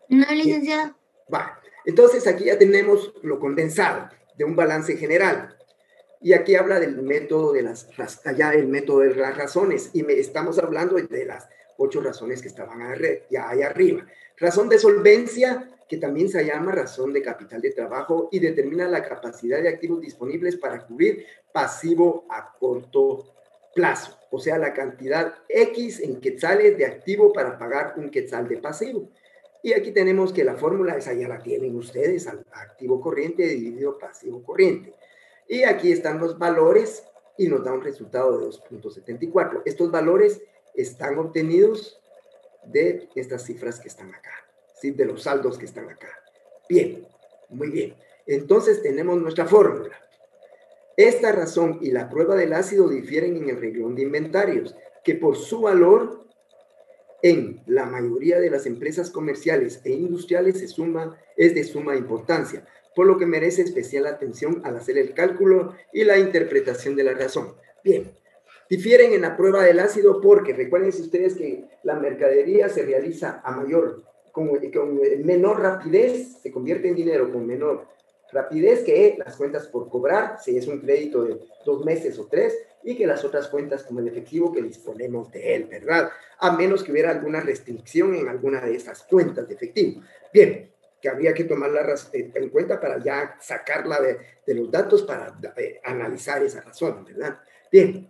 No, licenciado. Va. Entonces aquí ya tenemos lo condensado de un balance general. Y aquí habla del método de las razones, y estamos hablando de las 8 razones que estaban ya ahí arriba. Razón de solvencia, que también se llama razón de capital de trabajo y determina la capacidad de activos disponibles para cubrir pasivo a corto plazo, o sea, la cantidad X en quetzales de activo para pagar un quetzal de pasivo. Y aquí tenemos que la fórmula, esa ya la tienen ustedes, activo corriente dividido pasivo corriente. Y aquí están los valores y nos da un resultado de 2.74. Estos valores están obtenidos de estas cifras que están acá, ¿sí? De los saldos que están acá. Bien, muy bien. Entonces tenemos nuestra fórmula. Esta razón y la prueba del ácido difieren en el renglón de inventarios, que por su valor en la mayoría de las empresas comerciales e industriales es de suma importancia, por lo que merece especial atención al hacer el cálculo y la interpretación de la razón. Bien, difieren en la prueba del ácido porque recuerden ustedes que la mercadería se realiza con menor rapidez, se convierte en dinero con menor rapidez que las cuentas por cobrar, si es un crédito de 2 meses o 3, y que las otras cuentas como el efectivo que disponemos de él, ¿verdad? A menos que hubiera alguna restricción en alguna de esas cuentas de efectivo. Bien, que habría que tomarla en cuenta para ya sacarla de los datos para analizar esa razón, ¿verdad? Bien.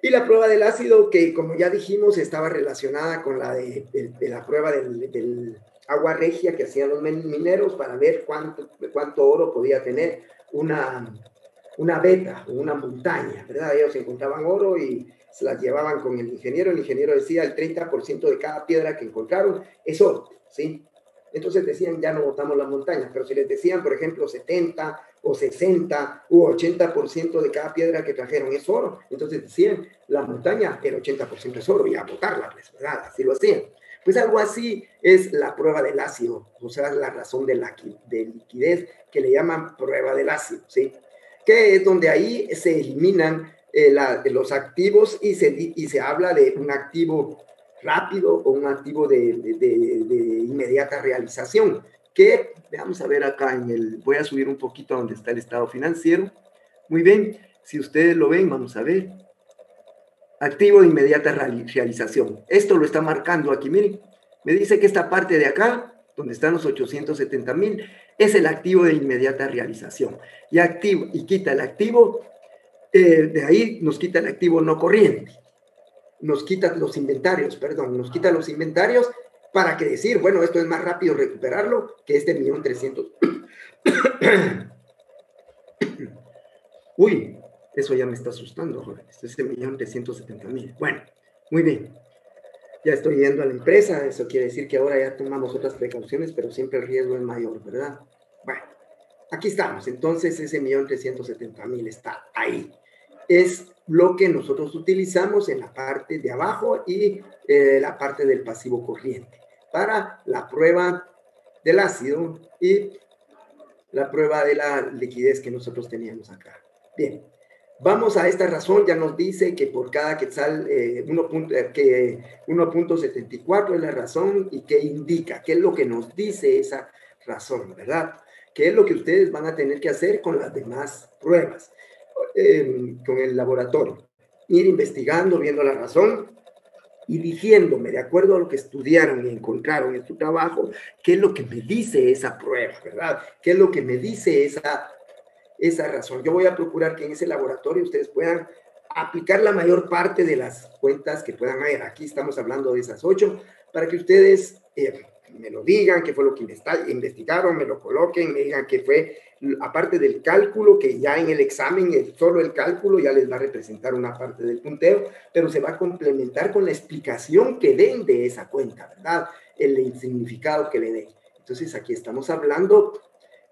Y la prueba del ácido, que como ya dijimos, estaba relacionada con la de la prueba del agua regia que hacían los mineros para ver cuánto oro podía tener una veta o una montaña, ¿verdad? Ellos encontraban oro y se las llevaban con el ingeniero decía el 30% de cada piedra que encontraron es oro, ¿sí? Entonces decían, ya no botamos las montañas, pero si les decían, por ejemplo, 70 o 60 u 80% de cada piedra que trajeron es oro, entonces decían, la montaña, el 80% es oro, y a botarla, pues, ¿verdad? Así lo hacían. Pues algo así es la prueba del ácido, o sea, la razón de liquidez, que le llaman prueba del ácido, ¿sí? Que es donde ahí se eliminan los activos y se habla de un activo rápido o un activo de inmediata realización, que vamos a ver acá voy a subir un poquito a donde está el estado financiero. Muy bien, si ustedes lo ven, vamos a ver. Activo de inmediata realización. Esto lo está marcando aquí, miren. Me dice que esta parte de acá, donde están los 870,000, es el activo de inmediata realización. Y quita el activo, de ahí nos quita el activo no corriente. Nos quita los inventarios, para que decir, bueno, esto es más rápido recuperarlo que este 1.300.000. Uy, eso ya me está asustando, joder. Este es 1.370.000. Bueno, muy bien. Ya estoy yendo a la empresa, eso quiere decir que ahora ya tomamos otras precauciones, pero siempre el riesgo es mayor, ¿verdad? Bueno, aquí estamos. Entonces ese 1.370.000 está ahí. Es lo que nosotros utilizamos en la parte de abajo y la parte del pasivo corriente para la prueba del ácido y la prueba de la liquidez que nosotros teníamos acá. Bien, vamos a esta razón. Ya nos dice que por cada quetzal 1.74 es la razón y qué indica, qué es lo que nos dice esa razón, ¿verdad? ¿Qué es lo que ustedes van a tener que hacer con las demás pruebas? Con el laboratorio, ir investigando, viendo la razón y diciéndome, de acuerdo a lo que estudiaron y encontraron en su trabajo, qué es lo que me dice esa prueba, ¿verdad? ¿Qué es lo que me dice esa razón? Yo voy a procurar que en ese laboratorio ustedes puedan aplicar la mayor parte de las cuentas que puedan haber. Aquí estamos hablando de esas 8, para que ustedes me lo digan, qué fue lo que investigaron, me lo coloquen, me digan qué fue, aparte del cálculo, que ya en el examen, solo el cálculo ya les va a representar una parte del punteo, pero se va a complementar con la explicación que den de esa cuenta, ¿verdad? El significado que le den. Entonces aquí estamos hablando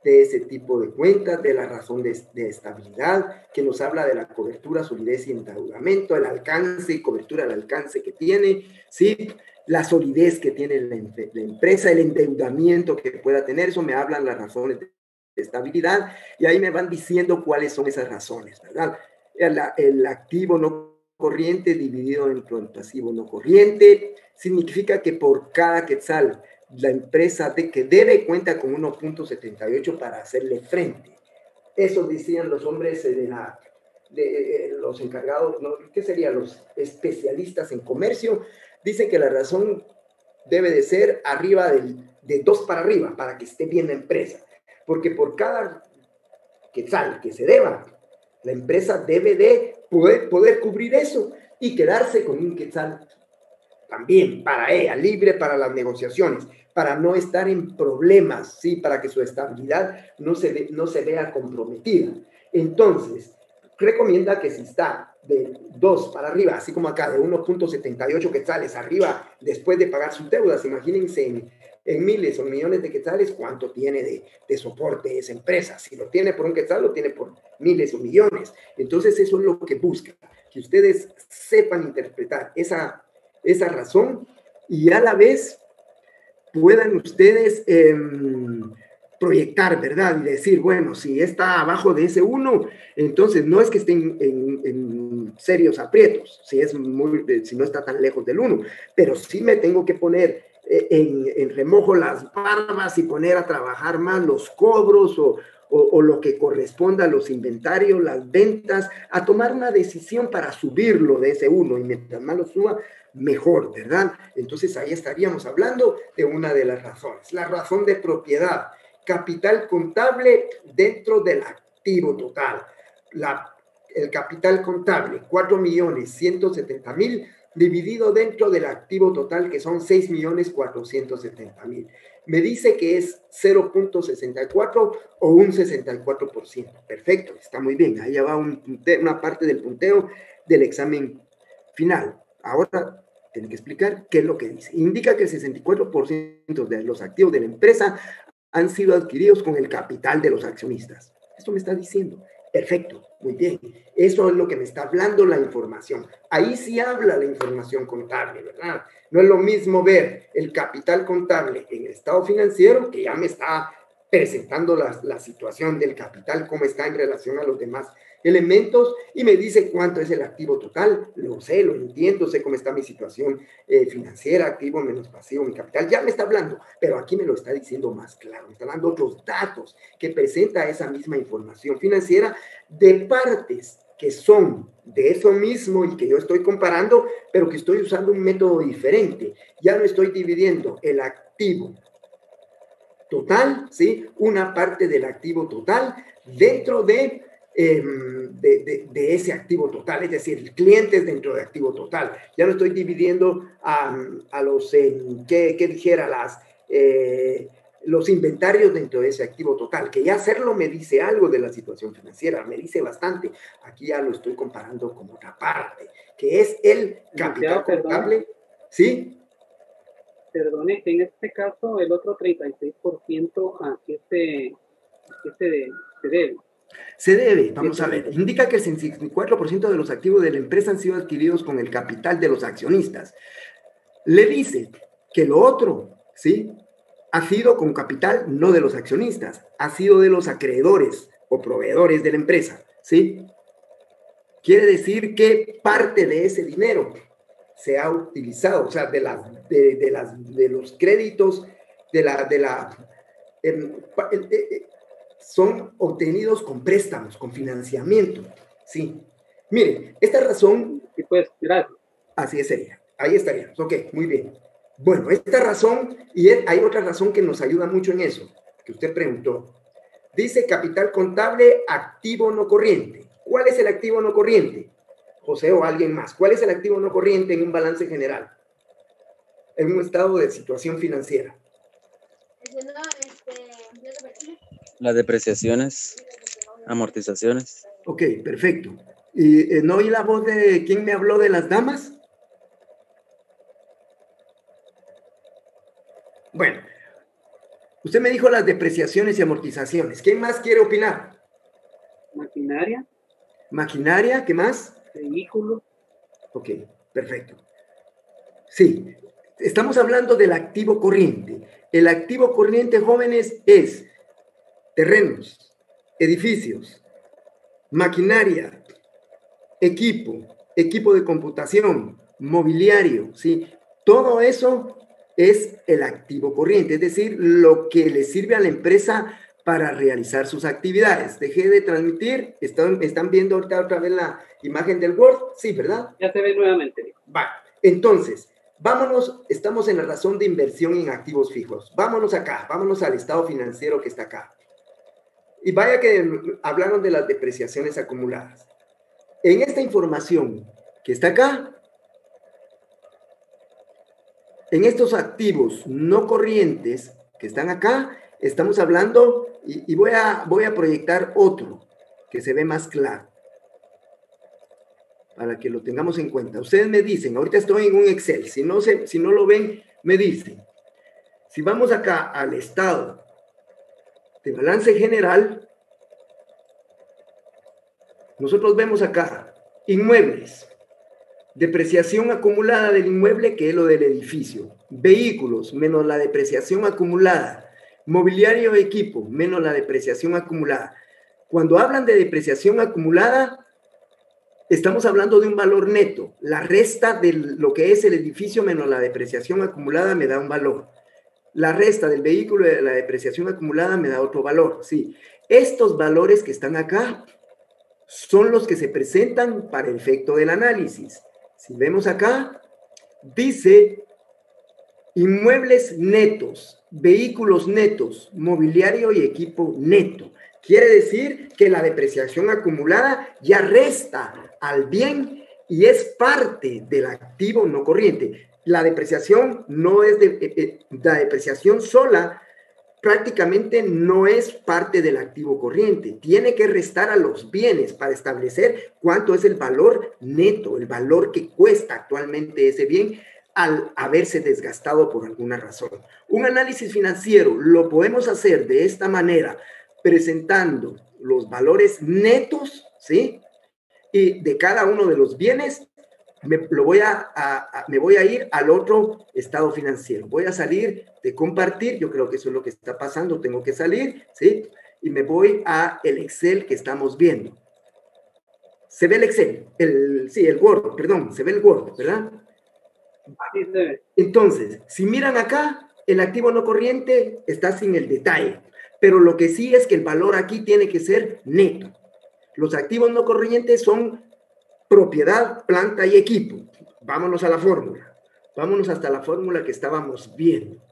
de ese tipo de cuentas, de la razón de estabilidad, que nos habla de la cobertura, solidez y endeudamiento, el alcance y cobertura al alcance que tiene, ¿sí? La solidez que tiene la empresa, el endeudamiento que pueda tener, eso me hablan las razones de estabilidad, y ahí me van diciendo cuáles son esas razones, ¿verdad? El activo no corriente dividido entre el pasivo no corriente, significa que por cada quetzal la empresa que debe cuenta con 1.78 para hacerle frente. Eso decían los hombres los encargados, ¿no? ¿Qué serían los especialistas en comercio? Dicen que la razón debe de ser arriba de 2 para arriba, para que esté bien la empresa. Porque por cada quetzal que se deba, la empresa debe de poder cubrir eso y quedarse con un quetzal también para ella, libre para las negociaciones, para no estar en problemas, ¿sí? Para que su estabilidad no se vea comprometida. Entonces, recomienda que si está de 2 para arriba, así como acá, de 1.78 quetzales arriba, después de pagar sus deudas, imagínense en miles o millones de quetzales, cuánto tiene de soporte esa empresa. Si lo tiene por un quetzal, lo tiene por miles o millones. Entonces, eso es lo que busca, que ustedes sepan interpretar esa razón y a la vez puedan ustedes proyectar, ¿verdad? Y decir, bueno, si está abajo de ese 1, entonces no es que estén en serios aprietos, si no está tan lejos del 1, pero sí me tengo que poner en remojo las barbas y poner a trabajar más los cobros o lo que corresponda a los inventarios, las ventas, a tomar una decisión para subirlo de ese 1, y mientras más lo suba, mejor, ¿verdad? Entonces ahí estaríamos hablando de una de las razones. La razón de propiedad, capital contable dentro del activo total. El capital contable, 4.170.000, dividido dentro del activo total, que son 6.470.000. Me dice que es 0.64 o un 64%. Perfecto, está muy bien. Ahí ya va una parte del punteo del examen final. Ahora tiene que explicar qué es lo que dice. Indica que el 64% de los activos de la empresa han sido adquiridos con el capital de los accionistas. Esto me está diciendo. Perfecto, muy bien. Eso es lo que me está hablando la información. Ahí sí habla la información contable, ¿verdad? No es lo mismo ver el capital contable en el estado financiero, que ya me está presentando la situación del capital, cómo está en relación a los demás elementos, y me dice cuánto es el activo total. Lo sé, lo entiendo, sé cómo está mi situación financiera, activo menos pasivo, mi capital, ya me está hablando, pero aquí me lo está diciendo más claro, me está dando otros datos que presenta esa misma información financiera de partes que son de eso mismo y que yo estoy comparando, pero que estoy usando un método diferente. Ya no estoy dividiendo el activo total, ¿sí? Una parte del activo total dentro de ese activo total, es decir, clientes dentro de activo total. Ya no estoy dividiendo a los, ¿qué dijera? Los inventarios dentro de ese activo total, que ya hacerlo me dice algo de la situación financiera, me dice bastante. Aquí ya lo estoy comparando con otra parte, que es el capital contable, ¿sí? Perdone, en este caso el otro 36% a qué se debe. Se debe, vamos a ver, indica que el 64% de los activos de la empresa han sido adquiridos con el capital de los accionistas. Le dice que lo otro, ¿sí? Ha sido con capital no de los accionistas, ha sido de los acreedores o proveedores de la empresa, ¿sí? Quiere decir que parte de ese dinero se ha utilizado, o sea, de los créditos, son obtenidos con préstamos, con financiamiento, ¿sí? Miren, esta razón... Sí, pues, gracias. Así sería, ahí estaríamos, ok, muy bien. Bueno, esta razón, y hay otra razón que nos ayuda mucho en eso, que usted preguntó. Dice capital contable, activo no corriente. ¿Cuál es el activo no corriente? José o alguien más. ¿Cuál es el activo no corriente en un balance general? En un estado de situación financiera. Las depreciaciones, amortizaciones. Ok, perfecto. ¿Y no oí la voz de quién me habló de las damas? Bueno, usted me dijo las depreciaciones y amortizaciones. ¿Quién más quiere opinar? Maquinaria. Maquinaria, ¿qué más? Vehículo. Ok, perfecto. Sí, estamos hablando del activo corriente. El activo corriente, jóvenes, es terrenos, edificios, maquinaria, equipo de computación, mobiliario, ¿sí? Todo eso es el activo corriente, es decir, lo que le sirve a la empresa para realizar sus actividades. Dejé de transmitir. ¿Están viendo ahorita otra vez la imagen del Word? Sí, ¿verdad? Ya se ve nuevamente. Va. Entonces, vámonos, estamos en la razón de inversión en activos fijos. Vámonos acá, vámonos al estado financiero que está acá. Y vaya que hablaron de las depreciaciones acumuladas. En esta información que está acá, en estos activos no corrientes que están acá, estamos hablando, y voy a proyectar otro que se ve más claro, para que lo tengamos en cuenta. Ustedes me dicen, ahorita estoy en un Excel, si no lo ven, me dicen. Si vamos acá al estado de balance general, nosotros vemos acá, inmuebles, depreciación acumulada del inmueble, que es lo del edificio, vehículos, menos la depreciación acumulada, mobiliario y equipo, menos la depreciación acumulada. Cuando hablan de depreciación acumulada, estamos hablando de un valor neto. La resta de lo que es el edificio menos la depreciación acumulada me da un valor. La resta del vehículo de la depreciación acumulada me da otro valor. Sí, estos valores que están acá son los que se presentan para el efecto del análisis. Si vemos acá, dice inmuebles netos, vehículos netos, mobiliario y equipo neto. Quiere decir que la depreciación acumulada ya resta al bien y es parte del activo no corriente. La depreciación no es la depreciación sola prácticamente no es parte del activo corriente. Tiene que restar a los bienes para establecer cuánto es el valor neto, el valor que cuesta actualmente ese bien al haberse desgastado por alguna razón. Un análisis financiero lo podemos hacer de esta manera, presentando los valores netos, ¿sí? Y de cada uno de los bienes, me voy a ir al otro estado financiero. Voy a salir de compartir, yo creo que eso es lo que está pasando, tengo que salir, ¿sí? Y me voy a el Excel que estamos viendo. ¿Se ve el Excel? El Word, perdón, se ve el Word, ¿verdad? Sí, se ve. Entonces, si miran acá, el activo no corriente está sin el detalle, pero lo que sí es que el valor aquí tiene que ser neto. Los activos no corrientes son propiedad, planta y equipo. Vámonos a la fórmula. Vámonos hasta la fórmula que estábamos viendo.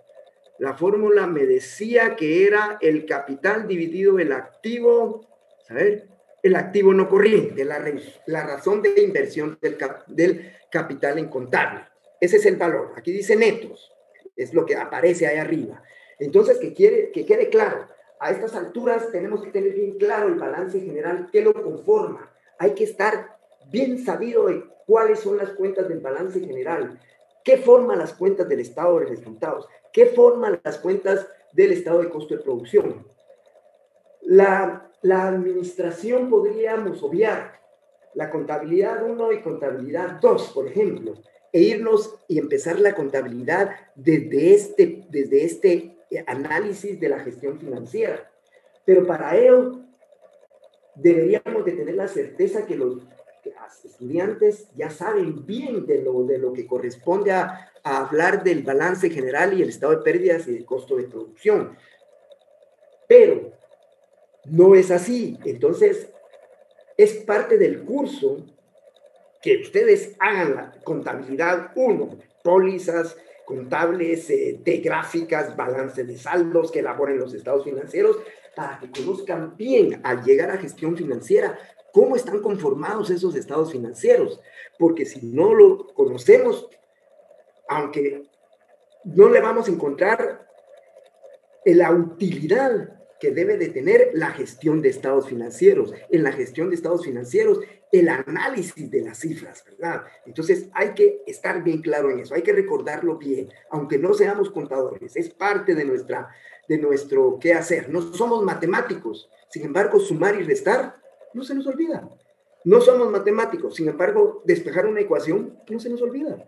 La fórmula me decía que era el capital dividido el activo, ¿saber? El activo no corriente, la razón de inversión del capital en contable. Ese es el valor. Aquí dice netos. Es lo que aparece ahí arriba. Entonces, que quede claro. A estas alturas tenemos que tener bien claro el balance general, qué lo conforma. Hay que estar bien sabido de cuáles son las cuentas del balance general, qué forma las cuentas del estado de resultados, qué forman las cuentas del estado de costo de producción. La administración podríamos obviar la contabilidad 1 y contabilidad 2, por ejemplo, e irnos y empezar la contabilidad desde este análisis de la gestión financiera. Pero para ello deberíamos de tener la certeza que los estudiantes ya saben bien de lo que corresponde a hablar del balance general y el estado de pérdidas y el costo de producción. Pero no es así. Entonces, es parte del curso que ustedes hagan la contabilidad 1, pólizas contables, de gráficas, balance de saldos, que elaboren los estados financieros, para que conozcan bien al llegar a gestión financiera cómo están conformados esos estados financieros, porque si no lo conocemos, aunque no le vamos a encontrar la utilidad que debe de tener la gestión de estados financieros. En la gestión de estados financieros, el análisis de las cifras, ¿verdad? Entonces hay que estar bien claro en eso, hay que recordarlo bien, aunque no seamos contadores, es parte de nuestro qué hacer. No somos matemáticos, sin embargo, sumar y restar no se nos olvida. No somos matemáticos, sin embargo, despejar una ecuación no se nos olvida.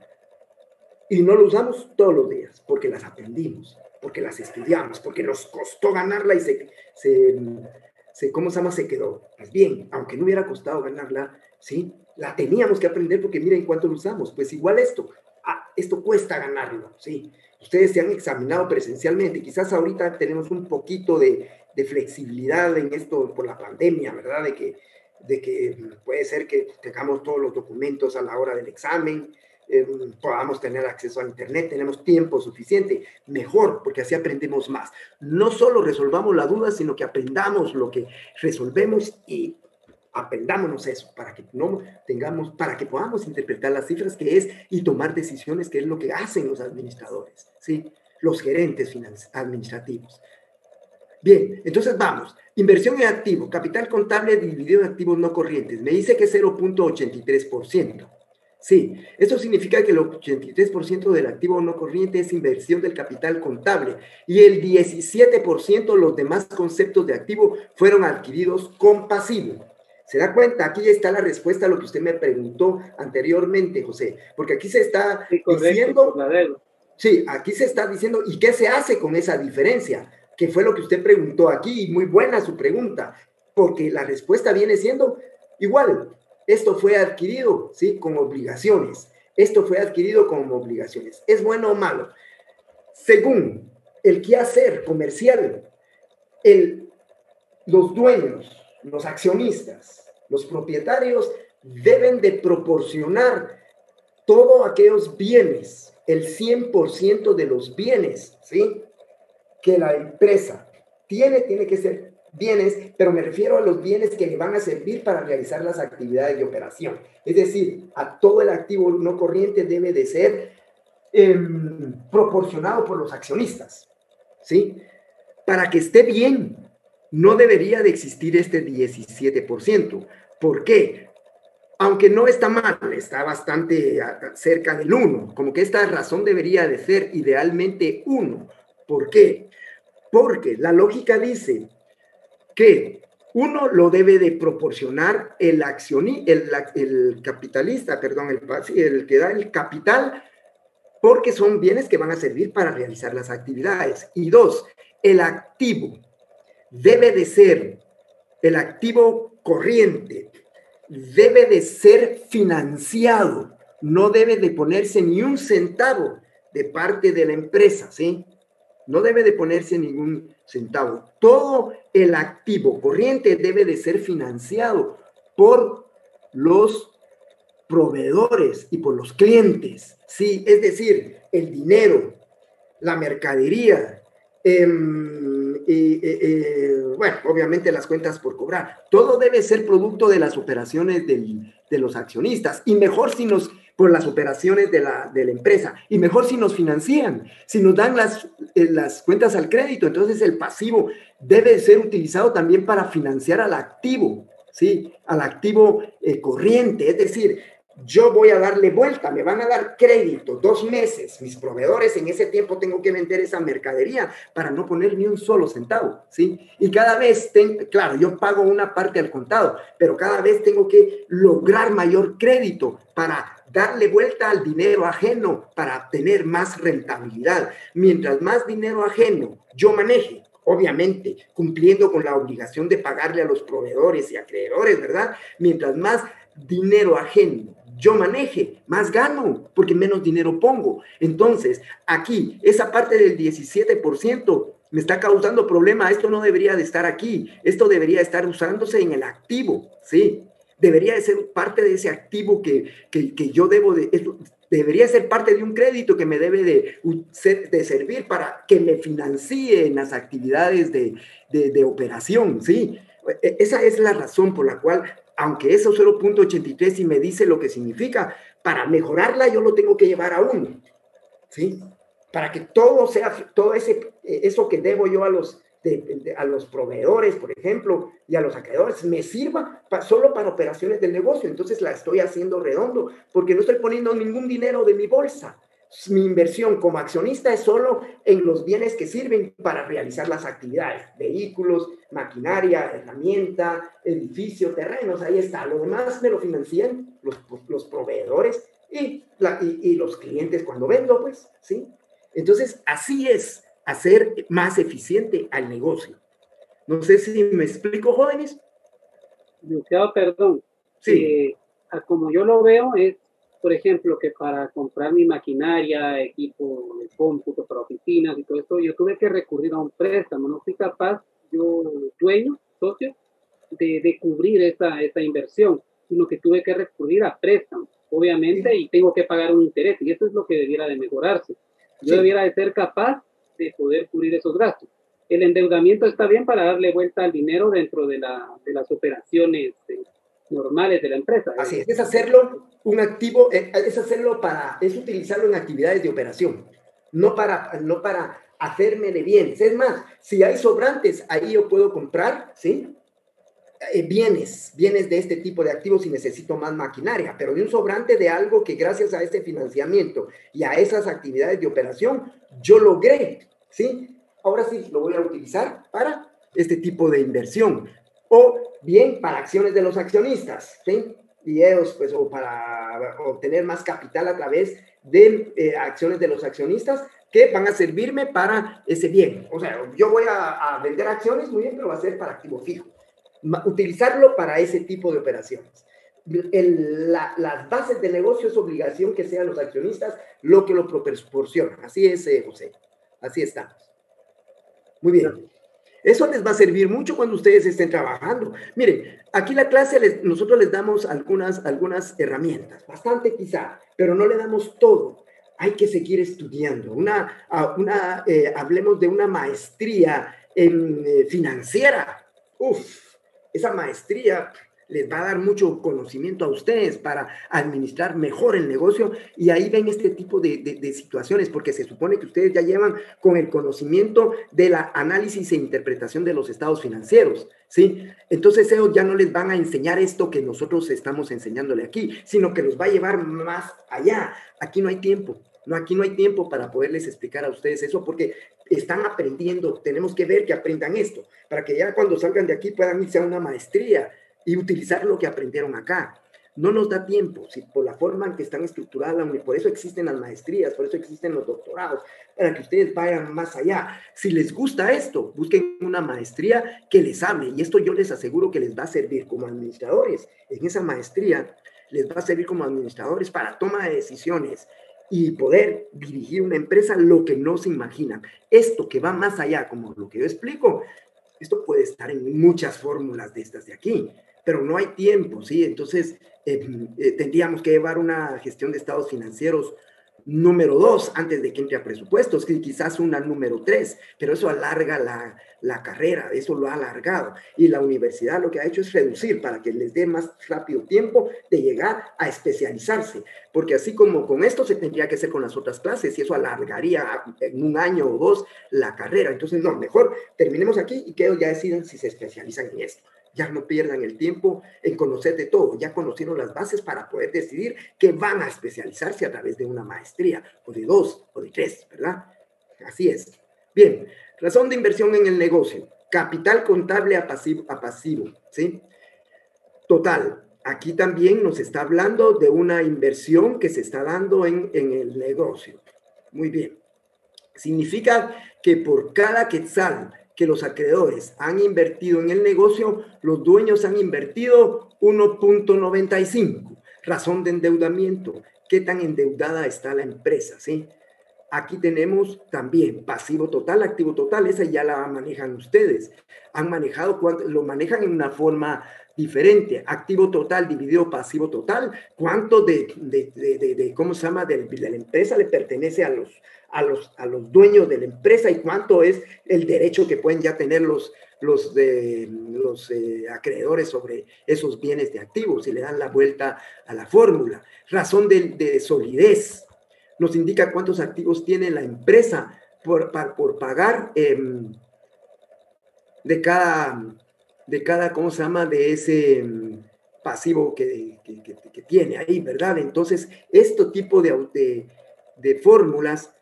Y no lo usamos todos los días, porque las aprendimos, porque las estudiamos, porque nos costó ganarla y ¿cómo se llama? Se quedó. Pues bien, aunque no hubiera costado ganarla, ¿sí? La teníamos que aprender porque miren cuánto lo usamos. Pues igual esto cuesta ganarlo, ¿sí? Ustedes se han examinado presencialmente, quizás ahorita tenemos un poquito de de flexibilidad en esto por la pandemia, ¿verdad? De que puede ser que tengamos todos los documentos a la hora del examen, podamos tener acceso a internet, tenemos tiempo suficiente, mejor, porque así aprendemos más. No solo resolvamos la duda, sino que aprendamos lo que resolvemos y aprendámonos eso, para que no tengamos, para que podamos interpretar las cifras que es y tomar decisiones, que es lo que hacen los administradores, ¿sí? Los gerentes administrativos. Bien, entonces vamos. Inversión en activo, capital contable dividido en activos no corrientes. Me dice que es 0.83%. Sí, esto significa que el 83% del activo no corriente es inversión del capital contable y el 17% los demás conceptos de activo fueron adquiridos con pasivo. ¿Se da cuenta? Aquí está la respuesta a lo que usted me preguntó anteriormente, José, porque aquí se está diciendo... Sí, aquí se está diciendo, ¿y qué se hace con esa diferencia? Que fue lo que usted preguntó aquí, y muy buena su pregunta, porque la respuesta viene siendo igual. Esto fue adquirido, ¿sí? Con obligaciones. Esto fue adquirido como obligaciones. ¿Es bueno o malo? Según el quehacer comercial, los dueños, los accionistas, los propietarios deben de proporcionar todos aquellos bienes, el 100% de los bienes, ¿sí? Que la empresa tiene que ser bienes, pero me refiero a los bienes que le van a servir para realizar las actividades de operación. Es decir, a todo el activo no corriente debe de ser proporcionado por los accionistas, ¿sí? Para que esté bien, no debería de existir este 17%. ¿Por qué? Aunque no está mal, está bastante cerca del 1, como que esta razón debería de ser idealmente 1. ¿Por qué? Porque la lógica dice que uno lo debe de proporcionar el capitalista, perdón, el que da el capital, porque son bienes que van a servir para realizar las actividades. Y 2, el activo debe de ser, el activo corriente, debe de ser financiado, no debe de ponerse ni un centavo de parte de la empresa, ¿sí? No debe de ponerse ningún centavo. Todo el activo corriente debe de ser financiado por los proveedores y por los clientes, ¿sí? Es decir, el dinero, la mercadería, bueno, obviamente las cuentas por cobrar. Todo debe ser producto de las operaciones de los accionistas y mejor si nos, por las operaciones de la empresa y mejor si nos financian, si nos dan las cuentas al crédito, entonces el pasivo debe ser utilizado también para financiar al activo, ¿sí? Al activo corriente, es decir, yo voy a darle vuelta, me van a dar crédito 2 meses, mis proveedores, en ese tiempo tengo que vender esa mercadería para no poner ni un solo centavo, ¿sí? Y cada vez, claro, yo pago una parte al contado, pero cada vez tengo que lograr mayor crédito para darle vuelta al dinero ajeno, para tener más rentabilidad. Mientras más dinero ajeno yo maneje, obviamente, cumpliendo con la obligación de pagarle a los proveedores y acreedores, ¿verdad? Mientras más dinero ajeno yo maneje, más gano, porque menos dinero pongo. Entonces, aquí, esa parte del 17% me está causando problema. Esto no debería de estar aquí. Esto debería estar usándose en el activo, ¿sí? Debería de ser parte de ese activo que yo debo de... Esto, debería ser parte de un crédito que me debe de servir para que me financie en las actividades de operación, ¿sí? Esa es la razón por la cual, aunque eso 0.83 y me dice lo que significa, para mejorarla yo lo tengo que llevar a 1, ¿sí? Para que todo sea, todo eso que debo yo a los proveedores, por ejemplo, y a los acreedores, me sirva solo para operaciones del negocio. Entonces la estoy haciendo redondo, porque no estoy poniendo ningún dinero de mi bolsa. Mi inversión como accionista es solo en los bienes que sirven para realizar las actividades, vehículos, maquinaria, herramienta, edificio, terrenos, ahí está. Lo demás me lo financian los proveedores y los clientes cuando vendo, pues, ¿sí? Entonces, así es hacer más eficiente al negocio. No sé si me explico, jóvenes. Licenciado, perdón. Sí. Como yo lo veo es, por ejemplo, que para comprar mi maquinaria, equipo de cómputo para oficinas y todo esto, yo tuve que recurrir a un préstamo. No fui capaz dueño, socio, de cubrir esa inversión, sino que tuve que recurrir a préstamos, obviamente, y tengo que pagar un interés, y eso es lo que debiera de mejorarse. Yo debiera de ser capaz de poder cubrir esos gastos. El endeudamiento está bien para darle vuelta al dinero dentro de las operaciones normales de la empresa. Así es hacerlo un activo, es utilizarlo en actividades de operación, no para hacerme de bienes. Es más, si hay sobrantes, ahí yo puedo comprar, ¿sí? Bienes de este tipo de activos si necesito más maquinaria, pero de un sobrante de algo que gracias a este financiamiento y a esas actividades de operación, yo logré, ¿sí? Ahora sí lo voy a utilizar para este tipo de inversión. O bien para acciones de los accionistas, ¿sí? Y ellos, pues, o para obtener más capital a través de acciones de los accionistas que van a servirme para ese bien. O sea, yo voy a vender acciones, muy bien, pero va a ser para activo fijo. Utilizarlo para ese tipo de operaciones. Las bases de negocio es obligación que sean los accionistas lo que lo proporcionan. Así es, José. Así estamos. Muy bien. Eso les va a servir mucho cuando ustedes estén trabajando. Miren, aquí la clase, nosotros les damos algunas herramientas, bastante quizá, pero no le damos todo. Hay que seguir estudiando. Hablemos de una maestría financiera. Esa maestría les va a dar mucho conocimiento a ustedes para administrar mejor el negocio, y ahí ven este tipo de situaciones, porque se supone que ustedes ya llevan con el conocimiento de la análisis e interpretación de los estados financieros, ¿sí? Entonces ellos ya no les van a enseñar esto que nosotros estamos enseñándole aquí, sino que los va a llevar más allá. Aquí no hay tiempo. Aquí no hay tiempo para poderles explicar a ustedes eso, porque están aprendiendo. Tenemos que ver que aprendan esto, para que ya cuando salgan de aquí puedan irse a una maestría y utilizar lo que aprendieron acá. No nos da tiempo, ¿sí? Por la forma en que están estructuradas, por eso existen las maestrías, por eso existen los doctorados, para que ustedes vayan más allá. Si les gusta esto, busquen una maestría que les hable, y esto yo les aseguro que les va a servir como administradores. En esa maestría les va a servir como administradores para toma de decisiones y poder dirigir una empresa lo que no se imaginan. Esto que va más allá, como lo que yo explico, esto puede estar en muchas fórmulas de estas de aquí, pero no hay tiempo, ¿sí? Entonces, tendríamos que llevar una gestión de estados financieros número 2 antes de que entre a presupuestos, que quizás una número 3, pero eso alarga la carrera, eso lo ha alargado. Y la universidad lo que ha hecho es reducir para que les dé más rápido tiempo de llegar a especializarse, porque así como con esto se tendría que hacer con las otras clases, y eso alargaría en 1 año o 2 la carrera. Entonces, no, mejor terminemos aquí y que ellos ya decidan si se especializan en esto. Ya no pierdan el tiempo en conocer de todo, ya conocieron las bases para poder decidir que van a especializarse a través de una maestría, o de 2, o de 3, ¿verdad? Así es. Bien, razón de inversión en el negocio, capital contable a pasivo, ¿sí? Total, aquí también nos está hablando de una inversión que se está dando en el negocio. Muy bien. Significa que por cada quetzal que los acreedores han invertido en el negocio, los dueños han invertido 1.95. Razón de endeudamiento. ¿Qué tan endeudada está la empresa? ¿Sí? Aquí tenemos también pasivo total, activo total. Esa ya la manejan ustedes. Han manejado, lo manejan en una forma diferente. Activo total dividido pasivo total. ¿Cuánto ¿cómo se llama? De la empresa le pertenece a los dueños de la empresa, y cuánto es el derecho que pueden ya tener los acreedores sobre esos bienes de activos, y le dan la vuelta a la fórmula. Razón de solidez. Nos indica cuántos activos tiene la empresa por pagar de cada, ¿cómo se llama? De ese pasivo que tiene ahí, ¿verdad? Entonces, este tipo de fórmulas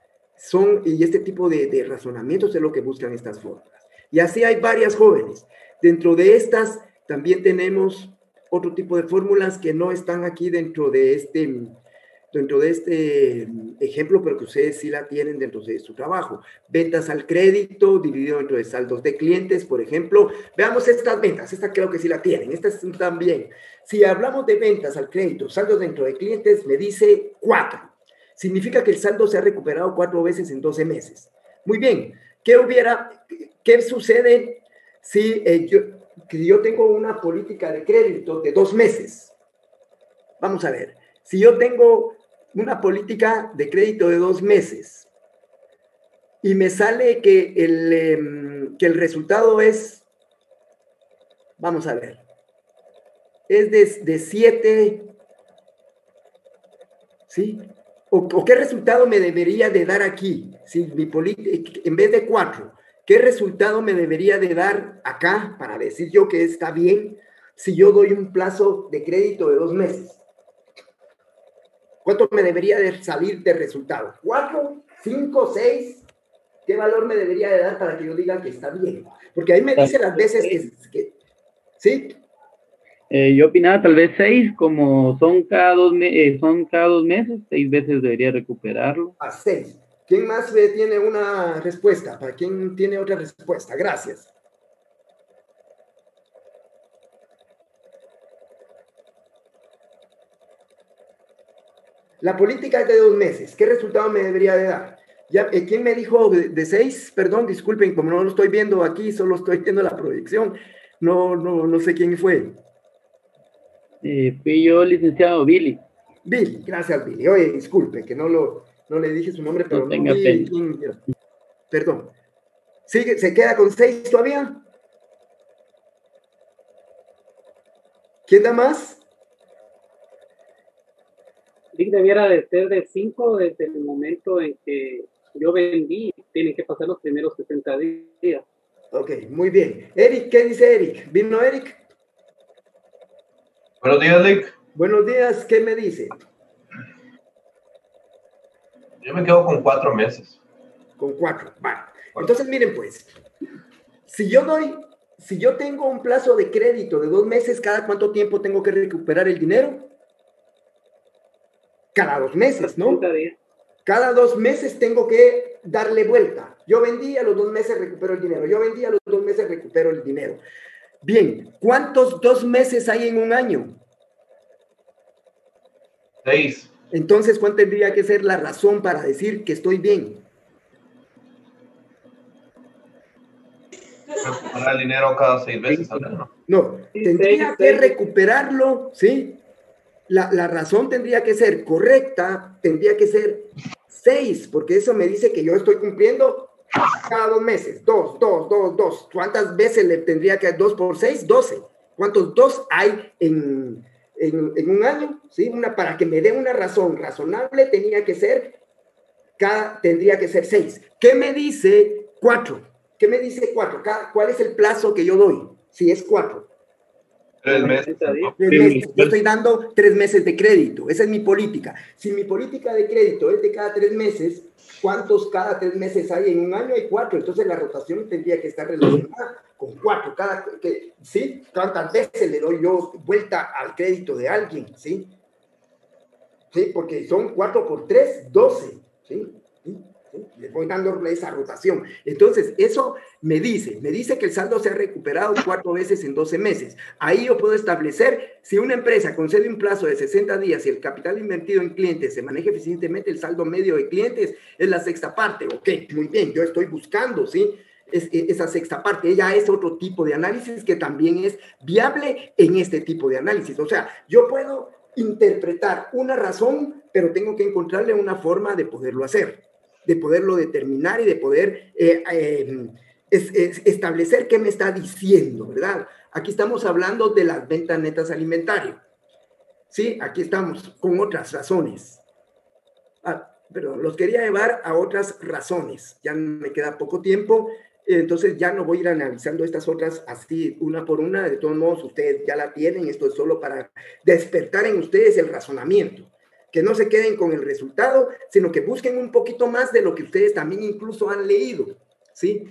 y este tipo de razonamientos es lo que buscan estas fórmulas. Y así hay varias, jóvenes. Dentro de estas también tenemos otro tipo de fórmulas que no están aquí dentro de este ejemplo, pero que ustedes sí la tienen dentro de su trabajo. Ventas al crédito dividido dentro de saldos de clientes, por ejemplo. Veamos estas ventas, esta creo que sí la tienen, estas también. Si hablamos de ventas al crédito, saldos dentro de clientes, me dice 4. Significa que el saldo se ha recuperado 4 veces en 12 meses. Muy bien, ¿qué sucede Si yo tengo una política de crédito de 2 meses, vamos a ver, si yo tengo una política de crédito de 2 meses y me sale que el resultado es, vamos a ver, es de 7, ¿sí? ¿O qué resultado me debería de dar aquí? Si mi política, en vez de 4, ¿qué resultado me debería de dar acá para decir yo que está bien si yo doy un plazo de crédito de 2 meses? ¿Cuánto me debería de salir de resultado? ¿4, 5, 6? ¿Qué valor me debería de dar para que yo diga que está bien? Porque ahí me dice las veces que ¿sí? Yo opinaba tal vez 6, como son cada 2 meses, 6 veces debería recuperarlo. A 6. ¿Quién más tiene una respuesta? ¿Para quién tiene otra respuesta? Gracias. La política es de 2 meses. ¿Qué resultado me debería de dar? Ya, ¿quién me dijo de 6? Perdón, disculpen, como no lo estoy viendo aquí, solo estoy viendo la proyección. No sé quién fue. Fui yo, licenciado Billy. Billy, gracias Billy. Oye, disculpe que no le dije su nombre, pero No tenga pena. Perdón. ¿Sigue, se queda con 6 todavía? ¿Quién da más? Dick debiera de ser de 5 desde el momento en que yo vendí. Tienen que pasar los primeros 60 días. Ok, muy bien. Eric, ¿qué dice Eric? ¿Vino Eric? Buenos días, Dick. Buenos días, ¿qué me dice? Yo me quedo con 4 meses. Con 4, vale. Entonces, miren pues, si yo tengo un plazo de crédito de 2 meses, ¿cada cuánto tiempo tengo que recuperar el dinero? Cada 2 meses, ¿no? Cada 2 meses tengo que darle vuelta. Yo vendí, a los 2 meses recupero el dinero. Yo vendí, a los 2 meses recupero el dinero. Bien, ¿cuántos 2 meses hay en un año? 6. Entonces, ¿cuál tendría que ser la razón para decir que estoy bien? Recuperar el dinero cada 6 veces al año. No, tendría que recuperarlo, ¿sí? La razón tendría que ser correcta, tendría que ser 6, porque eso me dice que yo estoy cumpliendo cada 2 meses. 2. ¿Cuántas veces le tendría que 2 por 6? 12. ¿Cuántos 2 hay en un año? ¿Sí? Para que me dé una razón razonable tendría que ser 6. ¿Qué me dice 4? ¿Qué me dice 4? ¿Cuál es el plazo que yo doy? Si es 4. 3 meses. 3 meses. Yo estoy dando 3 meses de crédito. Esa es mi política. Si mi política de crédito es de cada 3 meses, ¿cuántos cada 3 meses hay en un año? Hay 4. Entonces la rotación tendría que estar relacionada con 4. ¿Sí? ¿Cuántas veces le doy yo vuelta al crédito de alguien? ¿Sí? ¿Sí? Porque son 4 por 3, 12. ¿Sí? Le voy dando esa rotación. Entonces, eso me dice que el saldo se ha recuperado 4 veces en 12 meses. Ahí yo puedo establecer, si una empresa concede un plazo de 60 días y el capital invertido en clientes se maneja eficientemente, el saldo medio de clientes es la sexta parte. Ok, muy bien, yo estoy buscando, ¿sí? Esa sexta parte, ella es otro tipo de análisis que también es viable en este tipo de análisis. O sea, yo puedo interpretar una razón, pero tengo que encontrarle una forma de poderlo hacer, de poderlo determinar y de poder establecer qué me está diciendo, ¿verdad? Aquí estamos hablando de las ventas netas alimentarias. Sí, aquí estamos con otras razones. Perdón, los quería llevar a otras razones. Ya me queda poco tiempo, entonces ya no voy a ir analizando estas otras así una por una. De todos modos, ustedes ya la tienen. Esto es solo para despertar en ustedes el razonamiento. Que no se queden con el resultado, sino que busquen un poquito más de lo que ustedes también incluso han leído, ¿sí?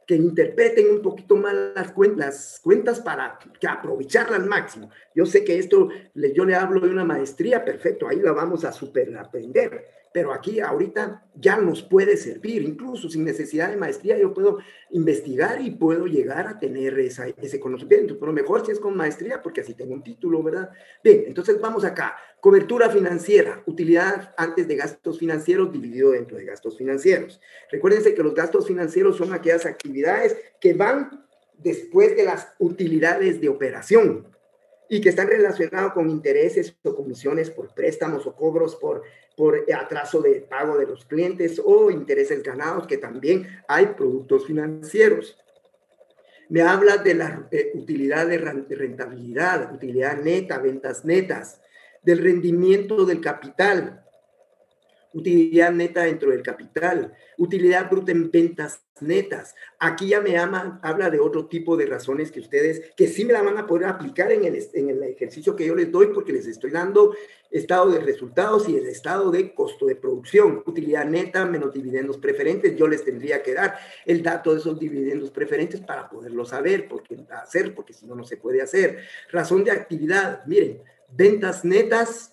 Que interpreten un poquito más las cuentas para que aprovecharlas al máximo. Yo sé que esto, yo le hablo de una maestría, perfecto, ahí la vamos a super aprender, pero aquí ahorita ya nos puede servir, incluso sin necesidad de maestría yo puedo investigar y puedo llegar a tener ese conocimiento, pero mejor si es con maestría porque así tengo un título, ¿verdad? Bien, entonces vamos acá. Cobertura financiera, utilidad antes de gastos financieros dividido dentro de gastos financieros. Recuérdense que los gastos financieros son aquellas actividades que van después de las utilidades de operación y que están relacionados con intereses o comisiones por préstamos o cobros por atraso de pago de los clientes o intereses ganados, que también hay productos financieros. Me habla de la utilidad de rentabilidad, utilidad neta, ventas netas, del rendimiento del capital, utilidad neta dentro del capital, utilidad bruta en ventas netas. Aquí ya me habla de otro tipo de razones que ustedes, que sí me la van a poder aplicar en el ejercicio que yo les doy, porque les estoy dando estado de resultados y el estado de costo de producción. Utilidad neta menos dividendos preferentes. Yo les tendría que dar el dato de esos dividendos preferentes para poderlo saber, porque si no, no se puede hacer. Razón de actividad. Miren, ventas netas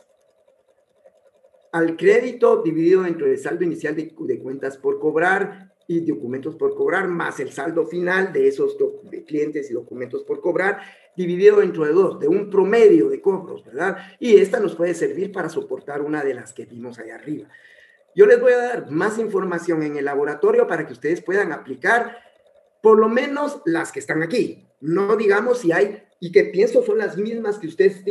al crédito dividido entre el saldo inicial de cuentas por cobrar y documentos por cobrar, más el saldo final de esos de clientes y documentos por cobrar, dividido entre de un promedio de cobros, ¿verdad? Y esta nos puede servir para soportar una de las que vimos allá arriba. Yo les voy a dar más información en el laboratorio para que ustedes puedan aplicar por lo menos las que están aquí. No digamos si hay, y que pienso son las mismas que ustedes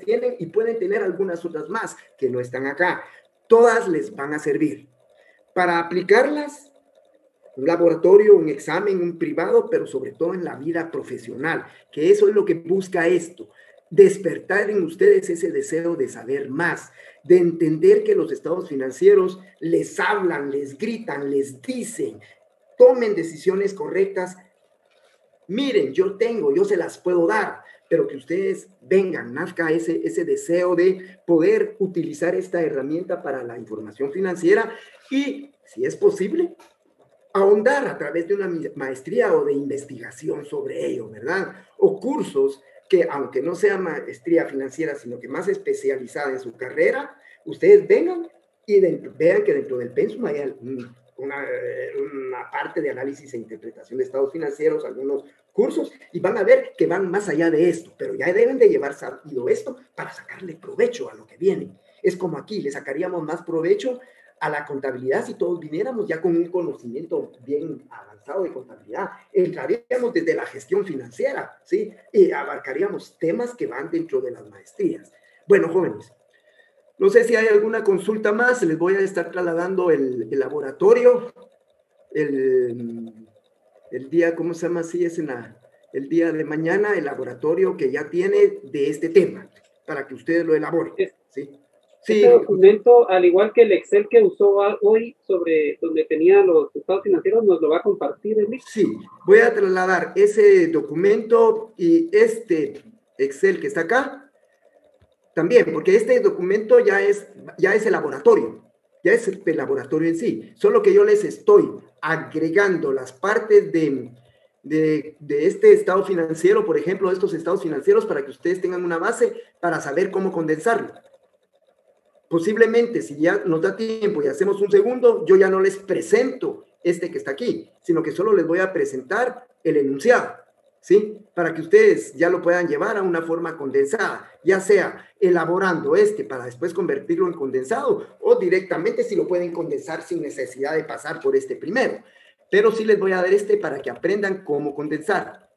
tienen y pueden tener algunas otras más que no están acá. Todas les van a servir. Para aplicarlas, un laboratorio, un examen, un privado, pero sobre todo en la vida profesional, que eso es lo que busca esto. Despertar en ustedes ese deseo de saber más, de entender que los estados financieros les hablan, les gritan, les dicen, tomen decisiones correctas. Miren, yo se las puedo dar, pero que ustedes vengan, nazca ese deseo de poder utilizar esta herramienta para la información financiera y, si es posible, ahondar a través de una maestría o de investigación sobre ello, ¿verdad? O cursos que, aunque no sea maestría financiera, sino que más especializada en su carrera, ustedes vengan y vean que dentro del pensum hay una parte de análisis e interpretación de estados financieros, algunos cursos, y van a ver que van más allá de esto, pero ya deben de llevar sabido esto para sacarle provecho a lo que viene. Es como aquí, le sacaríamos más provecho a la contabilidad si todos viniéramos ya con un conocimiento bien avanzado de contabilidad. Entraríamos desde la gestión financiera, ¿sí? Y abarcaríamos temas que van dentro de las maestrías. Bueno, jóvenes, no sé si hay alguna consulta más. Les voy a estar trasladando el laboratorio. El día, ¿cómo se llama? Sí, es el día de mañana, el laboratorio que ya tiene de este tema, para que ustedes lo elaboren. ¿Sí? Sí. Este documento, al igual que el Excel que usó hoy sobre donde tenía los estados financieros, ¿nos lo va a compartir, Enrique? Sí, voy a trasladar ese documento y este Excel que está acá también, porque este documento ya es el laboratorio, ya es el laboratorio en sí, solo que yo les estoy agregando las partes de este estado financiero, por ejemplo, de estos estados financieros, para que ustedes tengan una base para saber cómo condensarlo. Posiblemente, si ya nos da tiempo y hacemos un segundo, yo ya no les presento este que está aquí, sino que solo les voy a presentar el enunciado, ¿sí? Para que ustedes ya lo puedan llevar a una forma condensada, ya sea elaborando para después convertirlo en condensado, o directamente si lo pueden condensar sin necesidad de pasar por este primero. Pero sí les voy a dar para que aprendan cómo condensar.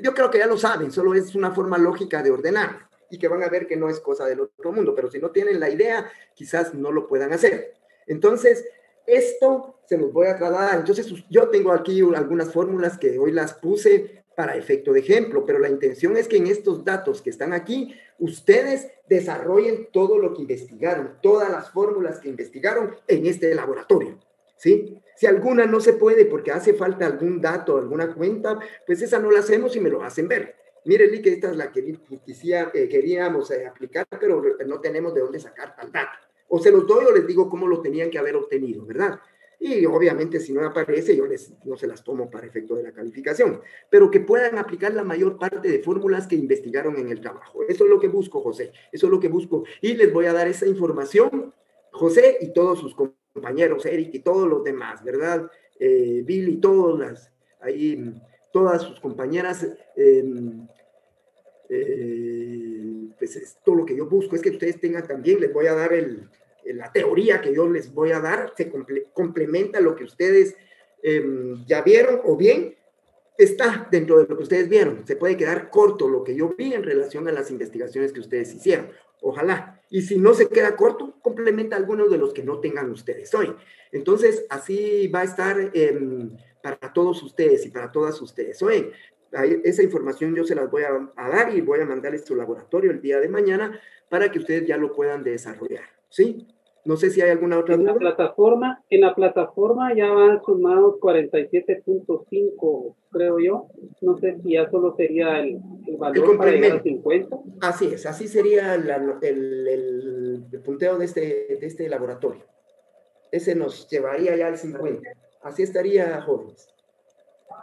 Yo creo que ya lo saben, solo es una forma lógica de ordenar, y que van a ver que no es cosa del otro mundo, pero si no tienen la idea, quizás no lo puedan hacer. Entonces, esto se los voy a trasladar. Entonces, yo tengo aquí algunas fórmulas que hoy las puse para efecto de ejemplo, pero la intención es que en estos datos que están aquí, ustedes desarrollen todo lo que investigaron, todas las fórmulas que investigaron en este laboratorio, ¿sí? Si alguna no se puede porque hace falta algún dato, alguna cuenta, pues esa no la hacemos y me lo hacen ver. Mire, Lee, que esta es la que queríamos aplicar, pero no tenemos de dónde sacar tal dato. O se los doy o les digo cómo lo tenían que haber obtenido, ¿verdad? Y obviamente si no aparece, yo no se las tomo para efecto de la calificación, pero que puedan aplicar la mayor parte de fórmulas que investigaron en el trabajo. Eso es lo que busco, José, eso es lo que busco. Y les voy a dar esa información, José y todos sus compañeros, Eric y todos los demás, ¿verdad? Bill y todas sus compañeras, pues esto lo que yo busco es que ustedes tengan también, les voy a dar la teoría que yo les voy a dar, se complementa lo que ustedes ya vieron, o bien está dentro de lo que ustedes vieron. Se puede quedar corto lo que yo vi en relación a las investigaciones que ustedes hicieron. Ojalá. Y si no se queda corto, complementa algunos de los que no tengan ustedes hoy. Entonces, así va a estar para todos ustedes y para todas ustedes. Oye, esa información yo se las voy a dar y voy a mandarles su laboratorio el día de mañana para que ustedes ya lo puedan desarrollar. ¿Sí? No sé si hay alguna otra duda. En la plataforma ya van sumados 47.5, creo yo. No sé si ya solo sería el valor para llegar a 50. Así es, así sería el punteo de este laboratorio. Ese nos llevaría ya al 50. Así estaría, jóvenes.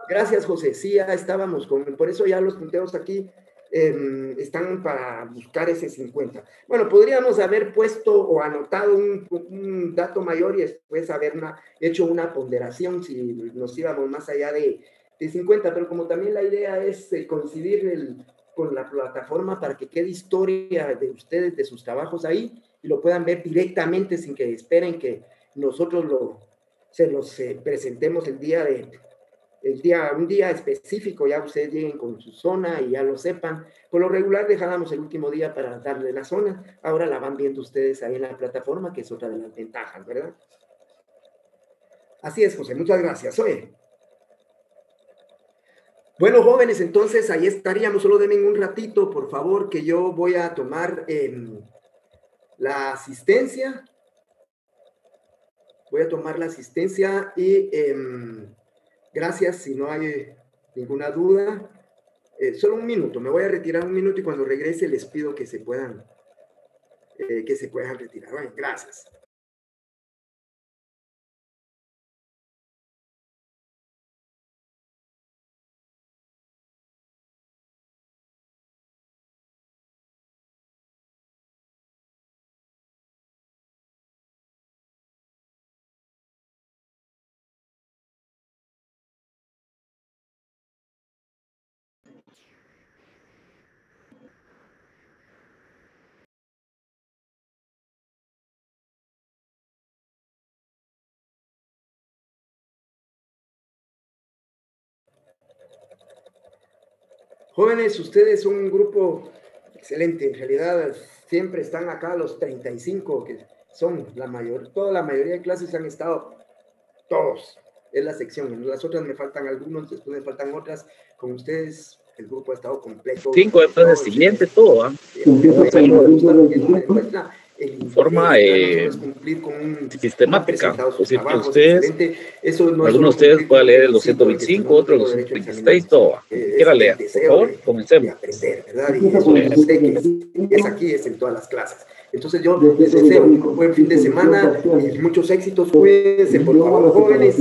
Gracias, José. Sí, ya estábamos por eso ya los punteos aquí están para buscar ese 50. Bueno, podríamos haber puesto o anotado un dato mayor y después haber hecho una ponderación si nos íbamos más allá de 50, pero como también la idea es coincidir con la plataforma para que quede historia de ustedes, de sus trabajos ahí, y lo puedan ver directamente sin que esperen que nosotros se los presentemos un día específico, ya ustedes lleguen con su zona y ya lo sepan. Por lo regular dejábamos el último día para darle la zona, ahora la van viendo ustedes ahí en la plataforma, que es otra de las ventajas, ¿verdad? Así es, José, muchas gracias. Oye. Bueno, jóvenes, entonces ahí estaríamos, solo denme un ratito, por favor, que yo voy a tomar la asistencia. Voy a tomar la asistencia y... gracias, si no hay ninguna duda. Solo un minuto, me voy a retirar un minuto y cuando regrese les pido que se puedan retirar. Bueno, gracias. Jóvenes, ustedes son un grupo excelente, en realidad siempre están acá los 35, que son toda la mayoría de clases han estado, todos, es la sección, en las otras me faltan algunos, después me faltan otras, con ustedes el grupo ha estado completo. 5 de siguiente, todo, ¿ah? Forma sistemática. Es decir, que ustedes, algunos de ustedes pueden leer el 225, otros los 236, todo. Quiera leer, por favor, comencemos. Es aquí, es en todas las clases. Entonces yo les deseo un buen fin de semana y muchos éxitos. Cuídense, por favor, jóvenes.